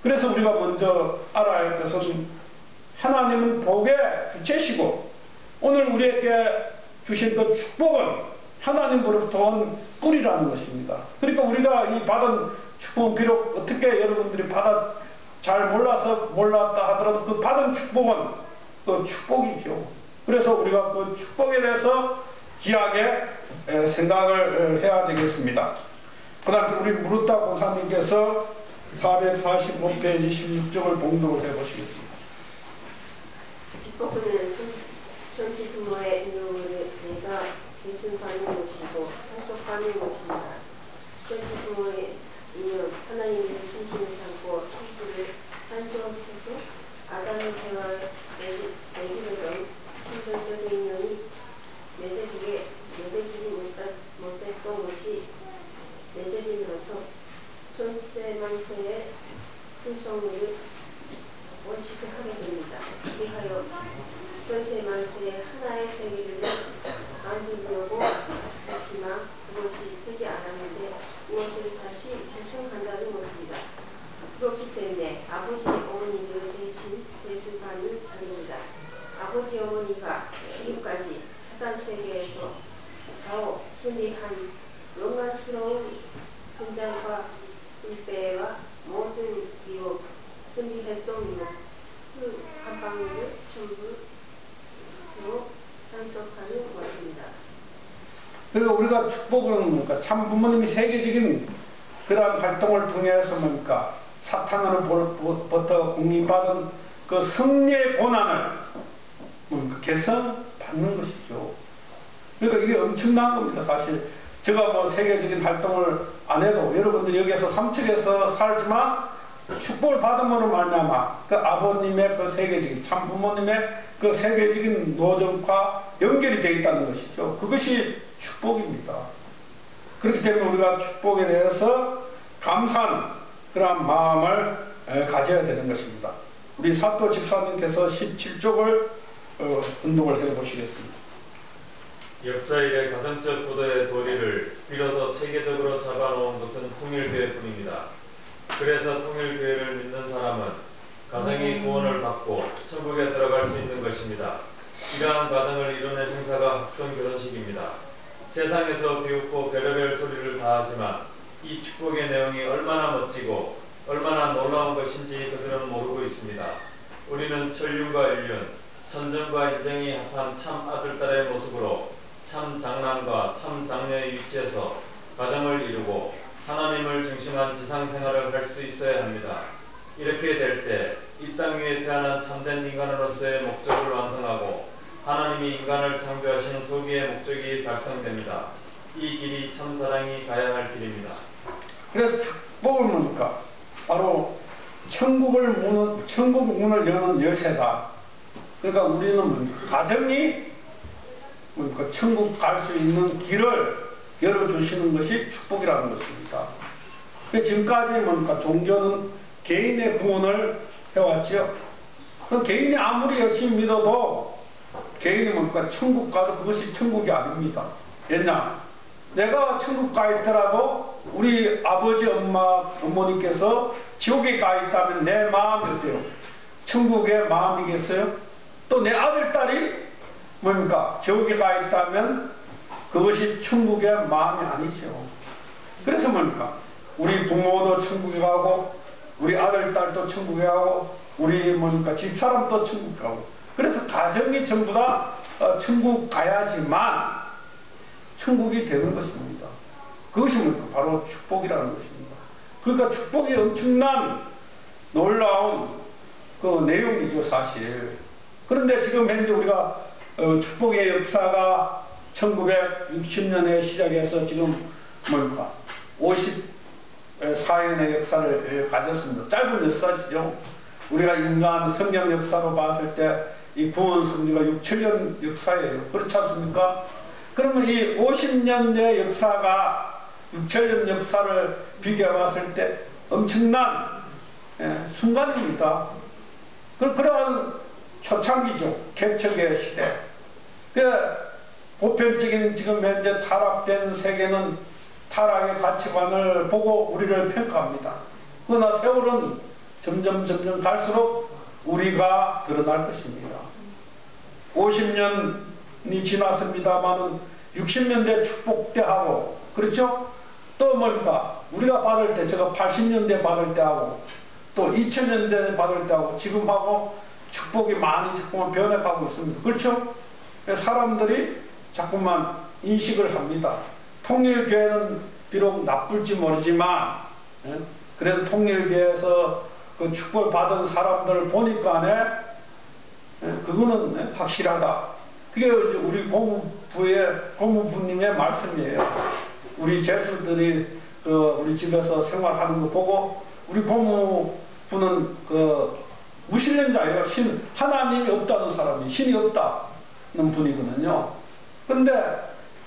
그래서 우리가 먼저 알아야 할 것은 하나님은 복의 주체시고 오늘 우리에게 주신 그 축복은 하나님으로부터 온 뿌리라는 것입니다. 그러니까 우리가 이 받은 축복은 비록 어떻게 여러분들이 잘 몰랐다 하더라도 그 받은 축복은 그 축복이죠. 그래서 우리가 그 축복에 대해서 귀하게 생각을 해야 되겠습니다. 그 다음 우리 무르타 권사님께서 445페이지 16쪽을 봉독을 해보시겠습니다. 축복은 전체 부모의 인용을 내가 계승하는 것이고 상속하는 것입니다. 전체 부모의 인용 하나님의 중심을 삼고 천지를 창조하셔서 아담의 생활 내지는 신선적 인용이 맺어지지 못했던 것이 맺어지면서 천세만세의 충성을 원칙을 하게 됩니다. 위하여 천세만세의 하나의 세계를 만들려고 했지만 그것이 되지 않았는데 무엇을 다시 재생한다는 것입니다. 그렇기 때문에 아버지 어머니를 대신 대승받는 자입니다. 아버지 어머니가 지금까지 사단 세계에서 사오 승리한 영광스러운 분장과 불배와 모든 기록 승리했던 이유 그 한방울을 전부 새로 상속하는 것입니다. 그리고 우리가 축복은 참 부모님이 세계적인 그러한 활동을 통해서 사탄으로부터 공립받은 그 승리의 고난을 개선받는 것이죠. 그러니까 이게 엄청난 겁니다. 사실 제가 세계적인 활동을 안 해도 여러분들이 여기에서 삼척에서 살지만 축복을 받음으로 말미암아 그 아버님의 그 세계적인 참 부모님의 그 세계적인 노정과 연결이 되어 있다는 것이죠. 그것이 축복입니다. 그렇기 때문에 우리가 축복에 대해서 감사하는 그러한 마음을 가져야 되는 것입니다. 우리 사또 집사님께서 17쪽을 운동을 해 보시겠습니다. 역사일의 가정적 구도의 도리를 비로소 체계적으로 잡아놓은 것은 통일교회뿐입니다. 그래서 통일교회를 믿는 사람은 가정이 구원을 받고 천국에 들어갈 수 있는 것입니다. 이러한 가정을 이루는 행사가 합동 결혼식입니다. 세상에서 비웃고 별의별 소리를 다하지만 이 축복의 내용이 얼마나 멋지고 얼마나 놀라운 것인지 그들은 모르고 있습니다. 우리는 천륜과 인륜, 천정과 인정이 합한 참 아들딸의 모습으로 참 장남과 참 장녀의 위치에서 가정을 이루고 하나님을 중심한 지상생활을 할 수 있어야 합니다. 이렇게 될 때 이 땅 위에 태어난 참된 인간으로서의 목적을 완성하고 하나님이 인간을 창조하신 소비의 목적이 달성됩니다. 이 길이 참사랑이 가야 할 길입니다. 그래서 축복을 뭡니까? 바로 천국 문을 여는 열쇠다. 그러니까 우리는 뭡니까? 가정이 뭡니까? 천국 갈 수 있는 길을 열어주시는 것이 축복이라는 것입니다. 지금까지 뭡니까? 종교는 개인의 구원을 해왔죠. 개인이 아무리 열심히 믿어도 개인이 뭡니까? 천국 가도 그것이 천국이 아닙니다. 왜냐? 내가 천국 가 있더라도 우리 아버지, 어머니께서 지옥에 가 있다면 내 마음이 어때요? 천국의 마음이겠어요? 또 내 아들, 딸이 뭡니까? 지옥에 가 있다면 그것이 천국의 마음이 아니죠. 그래서 뭡니까? 우리 부모도 천국에 가고 우리 아들, 딸도 천국에 가고 우리 뭡니까? 집사람도 천국 가고 그래서 가정이 전부 다 천국 가야지만 천국이 되는 것입니다. 그것이 뭡니까? 바로 축복이라는 것입니다. 그러니까 축복이 엄청난 놀라운 그 내용이죠, 사실. 그런데 지금 현재 우리가 축복의 역사가 1960년에 시작해서 지금 뭡니까? 54년의 역사를 가졌습니다. 짧은 역사죠. 우리가 인간 성경 역사로 봤을 때 이 구원 승리가 6, 7년 역사예요. 그렇지 않습니까? 그러면 이 50년대 역사가 6, 7년 역사를 비교해 봤을 때 엄청난 순간입니다. 그러한 초창기죠. 개척의 시대. 보편적인 지금 현재 타락된 세계는 타락의 가치관을 보고 우리를 평가합니다. 그러나 세월은 점점 갈수록 우리가 드러날 것입니다. 50년이 지났습니다만은 60년대 축복 때하고 그렇죠? 또 뭡니까? 우리가 받을 때 제가 80년대 받을 때하고 또 2000년대 받을 때하고 지금하고 축복이 많이 자꾸만 변해가고 있습니다. 그렇죠? 사람들이 자꾸만 인식을 합니다. 통일교회는 비록 나쁠지 모르지만 그래도 통일교회에서 그 축복을 받은 사람들을 보니까 그거는 확실하다. 그게 우리 고무부님의 말씀이에요. 우리 제수들이 우리 집에서 생활하는 거 보고 우리 고무부는 무신론자예요. 하나님이 없다는 사람이 신이 없다는 분이거든요. 근데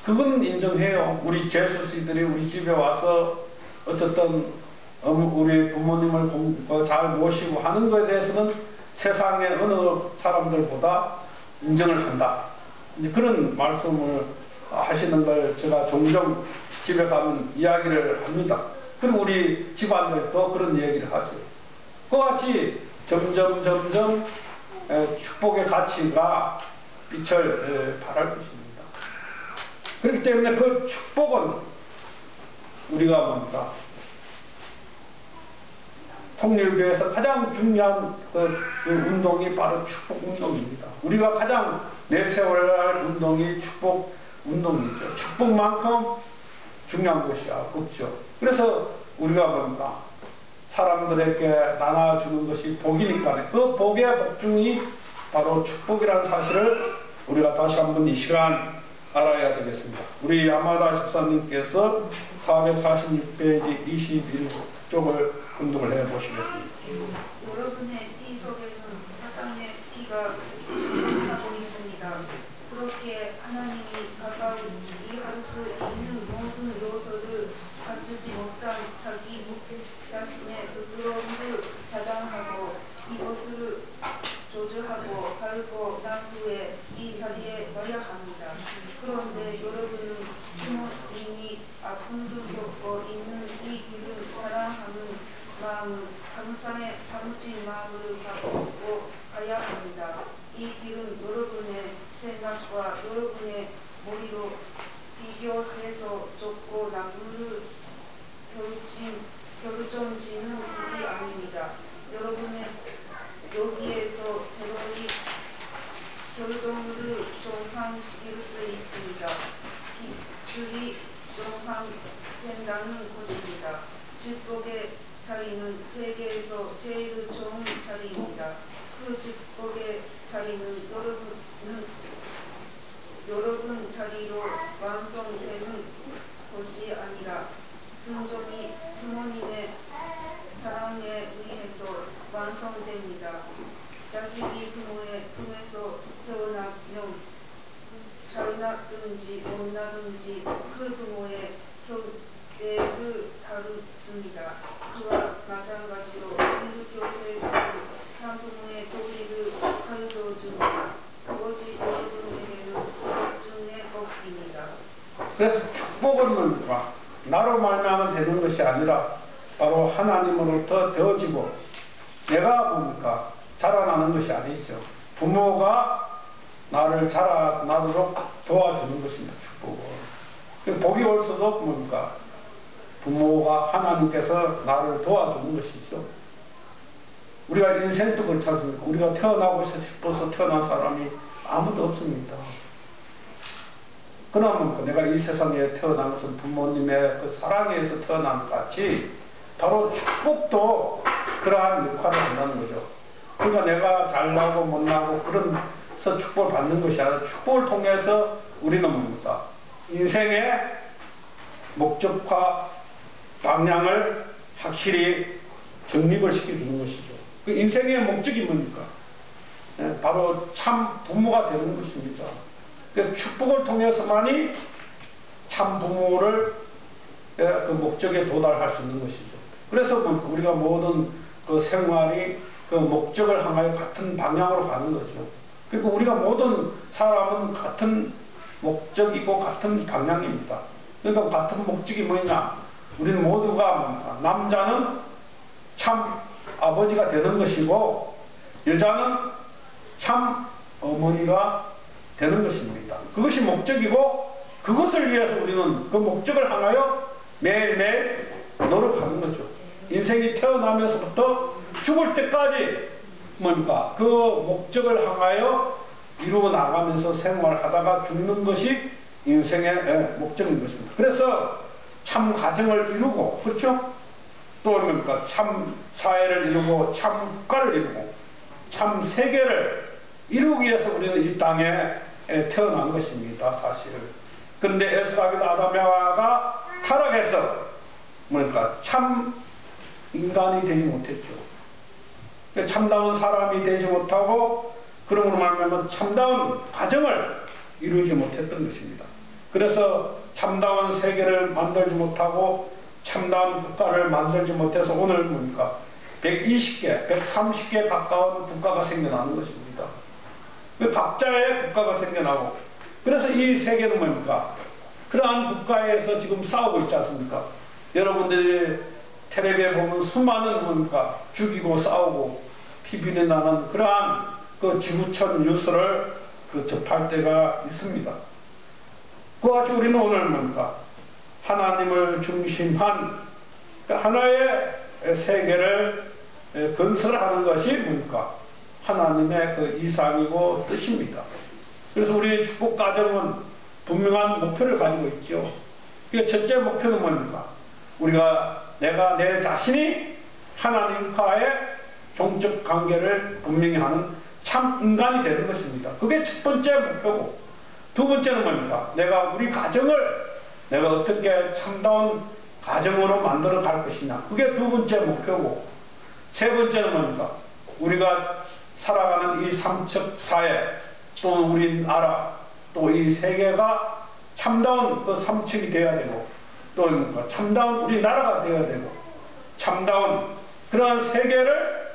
그건 인정해요. 우리 제수씨들이 우리 집에 와서 어쨌든 우리 부모님을 잘 모시고 하는 것에 대해서는 세상의 어느 사람들보다 인정을 한다. 이제 그런 말씀을 하시는 걸 제가 종종 집에 가면 이야기를 합니다. 그럼 우리 집안들도 그런 얘기를 하죠. 그와 같이 점점 축복의 가치가 빛을 발할 것입니다. 그렇기 때문에 그 축복은 우리가 뭡니까? 통일교회에서 가장 중요한 그 운동이 바로 축복 운동입니다. 우리가 가장 내세워야 할 운동이 축복 운동이죠. 축복만큼 중요한 것이 없죠. 그래서 우리가 뭡니까? 사람들에게 나눠주는 것이 복이니까 그 복의 복중이 바로 축복이라는 사실을 우리가 다시 한번 이 시간 알아야 되겠습니다. 우리 야마다 집사님께서 446페이지 21쪽을 운동을 해보시겠습니다. 여러분의 띠 속에는 사탄의 띠가 아픔도 겪고 있는 이 길을 사랑하는 마음은 감사의 사무친 마음을 갖고 가야 합니다. 이 길은 여러분의 생각과 여러분의 머리로 비교해서 좁고 나무를 결정지는 길이 아닙니다. 여러분의 여기에서 새로운 결정을 정상시킬 수 있습니다. 길이 정상된다는 것입니다. 축복의 자리는 세계에서 제일 좋은 자리입니다. 그 축복의 자리는 여러분 자리로 완성되는 것이 아니라 순종이 부모님의 사랑에 의해서 완성됩니다. 자식이 부모의 품에서 태어나면 잘나든지 못나든지 그 부모의 교대를 다루습니다. 그와 마찬가지로 인류교회에서는 참부모의 도리를 가르쳐줍니다. 그것이 여러분에게는 복중의 복입니다. 그래서 축복은 뭡니까? 나로 말미암아 되는 것이 아니라 바로 하나님으로부터 되어지고 내가 뭡니까? 자라나는 것이 아니죠. 부모가 나를 자라나도록 도와주는 것입니다. 축복은. 복이 올 수도 뭡니까? 부모가 하나님께서 나를 도와주는 것이죠. 우리가 인생도 그렇지 않습니까? 우리가 태어나고 싶어서 태어난 사람이 아무도 없습니다. 그러면 내가 이 세상에 태어난 것은 부모님의 그 사랑에 의해서 태어난 것 같이 바로 축복도 그러한 역할을 한다는 거죠. 그러니까 내가 잘나고 못나고 그래서 축복을 받는 것이 아니라 축복을 통해서 우리는 뭡니까? 인생의 목적과 방향을 확실히 정립을 시켜주는 것이죠. 그 인생의 목적이 뭡니까? 바로 참 부모가 되는 것입니다. 그 축복을 통해서만이 참 부모를 그 목적에 도달할 수 있는 것이죠. 그래서 우리가 모든 그 생활이 그 목적을 향하여 같은 방향으로 가는 거죠. 그리고 우리가 모든 사람은 같은 목적이고 같은 방향입니다. 그러니까 같은 목적이 뭐냐? 우리는 모두가 뭡니까? 남자는 참 아버지가 되는 것이고 여자는 참 어머니가 되는 것입니다. 그것이 목적이고 그것을 위해서 우리는 그 목적을 향하여 매일매일 노력하는 거죠. 인생이 태어나면서부터 죽을 때까지 뭡니까? 그 목적을 향하여 이루어 나가면서 생활하다가 죽는 것이 인생의 목적인 것입니다. 그래서 참 가정을 이루고, 그렇죠? 또 뭡니까? 참 사회를 이루고, 참 국가를 이루고, 참 세계를 이루기 위해서 우리는 이 땅에 태어난 것입니다, 사실. 그런데 에스박이나 아담야가 타락해서 뭡니까? 참 인간이 되지 못했죠. 참다운 사람이 되지 못하고 그러므로 말하면 참다운 가정을 이루지 못했던 것입니다. 그래서 참다운 세계를 만들지 못하고 참다운 국가를 만들지 못해서 오늘 뭡니까? 120개, 130개 가까운 국가가 생겨나는 것입니다. 각자의 국가가 생겨나고 그래서 이 세계는 뭡니까? 그러한 국가에서 지금 싸우고 있지 않습니까? 여러분들이 텔레비에 보면 수많은 뭡니까? 죽이고 싸우고 피비린내 나는 그러한 그 지구촌 뉴스를 접할 때가 있습니다. 그와 같이 우리는 오늘 뭡니까? 하나님을 중심한 하나의 세계를 건설하는 것이 뭡니까? 하나님의 그 이상이고 뜻입니다. 그래서 우리 축복 가정은 분명한 목표를 가지고 있죠. 그 첫째 목표는 뭡니까? 내가 내 자신이 하나님과의 종적 관계를 분명히 하는 참 인간이 되는 것입니다. 그게 첫 번째 목표고, 두 번째는 뭡니까? 우리 가정을 내가 어떻게 참다운 가정으로 만들어 갈 것이냐. 그게 두 번째 목표고, 세 번째는 뭡니까? 우리가 살아가는 이 삼척 사회, 또 우리나라, 또 이 세계가 참다운 그 삼척이 되어야 되고, 또 뭡니까? 참다운 우리나라가 되어야 되고, 참다운 그러한 세계를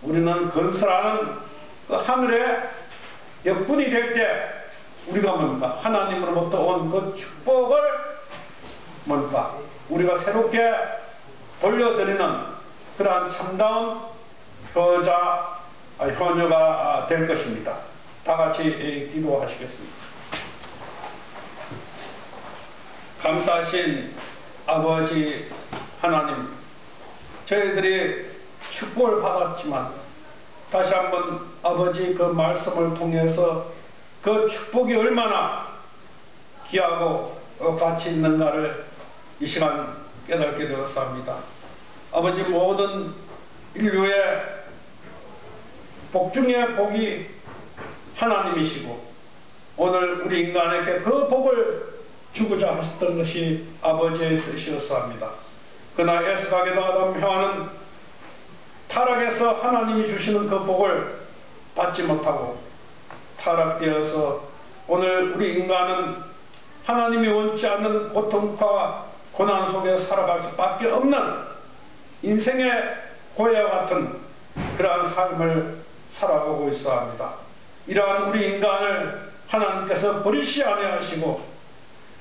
우리는 건설하는 그 하늘의 역군이 될 때 우리가 뭡니까? 하나님으로부터 온 그 축복을 뭔가 우리가 새롭게 돌려드리는 그러한 참다운 효녀가 될 것입니다. 다 같이 기도하시겠습니다. 감사하신 아버지 하나님, 저희들이 축복을 받았지만 다시 한번 아버지 그 말씀을 통해서 그 축복이 얼마나 귀하고 가치 있는가를 이 시간 깨닫게 되었습니다. 아버지, 모든 인류의 복 중의 복이 하나님이시고 오늘 우리 인간에게 그 복을 주고자 하셨던 것이 아버지의 뜻이었습니다. 그러나 에스각에도 아담 하와는 타락해서 하나님이 주시는 그 복을 받지 못하고 타락되어서 오늘 우리 인간은 하나님이 원치 않는 고통과 고난 속에 살아갈 수밖에 없는 인생의 고해와 같은 그러한 삶을 살아가고 있어 합니다. 이러한 우리 인간을 하나님께서 버리시 아니하시고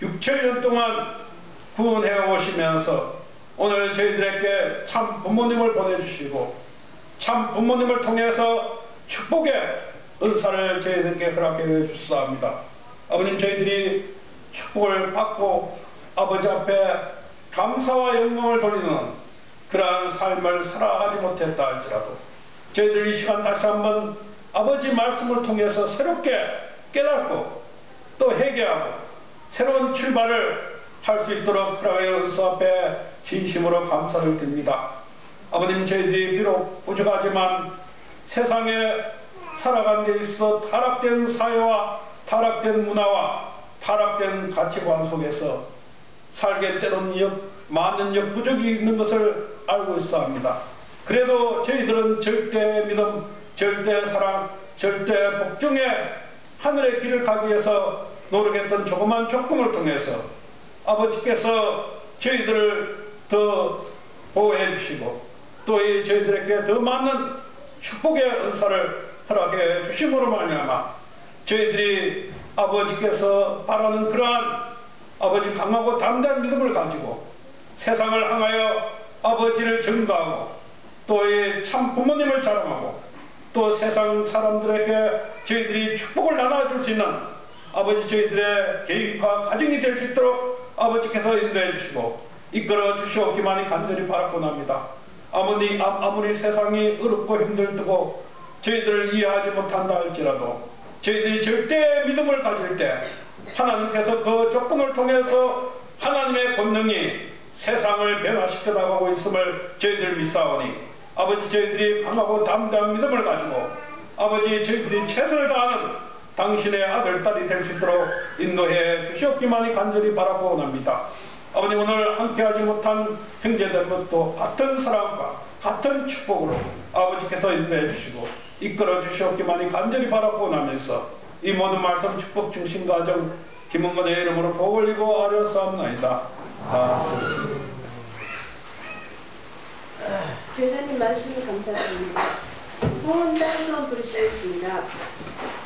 6천년 동안 구원해 오시면서 오늘 저희들에게 참 부모님을 보내주시고 참 부모님을 통해서 축복의 은사를 저희들에게 허락해 주시옵소서. 아버님, 저희들이 축복을 받고 아버지 앞에 감사와 영광을 돌리는 그러한 삶을 살아가지 못했다 할지라도 저희들 이 시간 다시 한번 아버지 말씀을 통해서 새롭게 깨닫고 또 회개하고 새로운 출발을 할 수 있도록 하나님의 은사 앞에 진심으로 감사를 드립니다. 아버님, 저희들이 비록 부족하지만 세상에 살아가는 데 있어 타락된 사회와 타락된 문화와 타락된 가치관 속에서 살게 때로는 많은 역부족이 있는 것을 알고 있어 합니다. 그래도 저희들은 절대 믿음, 절대 사랑, 절대 복종의 하늘의 길을 가기 위해서 노력했던 조그만 조건을 통해서 아버지께서 저희들을 더 보호해 주시고 또 저희들에게 더 많은 축복의 은사를 허락해 주심으로 말미암아 저희들이 아버지께서 바라는 그러한 아버지 강하고 담대한 믿음을 가지고 세상을 향하여 아버지를 증거하고 또 참 부모님을 자랑하고 또 세상 사람들에게 저희들이 축복을 나눠줄 수 있는 아버지 저희들의 개인과 가정이 될 수 있도록 아버지께서 인도해 주시고 이끌어 주시옵기만이 간절히 바라곤 합니다. 아무리 세상이 어렵고 힘들고 저희들을 이해하지 못한다 할지라도 저희들이 절대 믿음을 가질 때 하나님께서 그 조건을 통해서 하나님의 권능이 세상을 변화시켜 나가고 있음을 저희들 믿사오니 아버지, 저희들이 강하고 담대한 믿음을 가지고 아버지, 저희들이 최선을 다하는 당신의 아들, 딸이 될 수 있도록 인도해 주시옵기만이 간절히 바라고 원합니다. 아버님, 오늘 함께하지 못한 형제들도 같은 사랑과 같은 축복으로 아버지께서 인도해 주시고 이끌어 주시옵기만이 간절히 바라고 원하면서 이 모든 말씀 축복 중심 가정 김은건의 이름으로 복 올리고 아뢰었사옵나이다. 교사님 말씀을 감사드립니다. 호은 찬송 부르시겠습니다.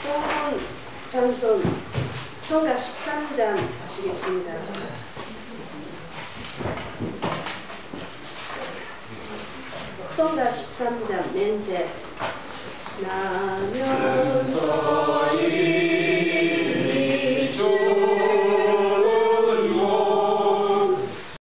호은 찬송 성가 13장 하시겠습니다. 성가 13장 멘제 나면서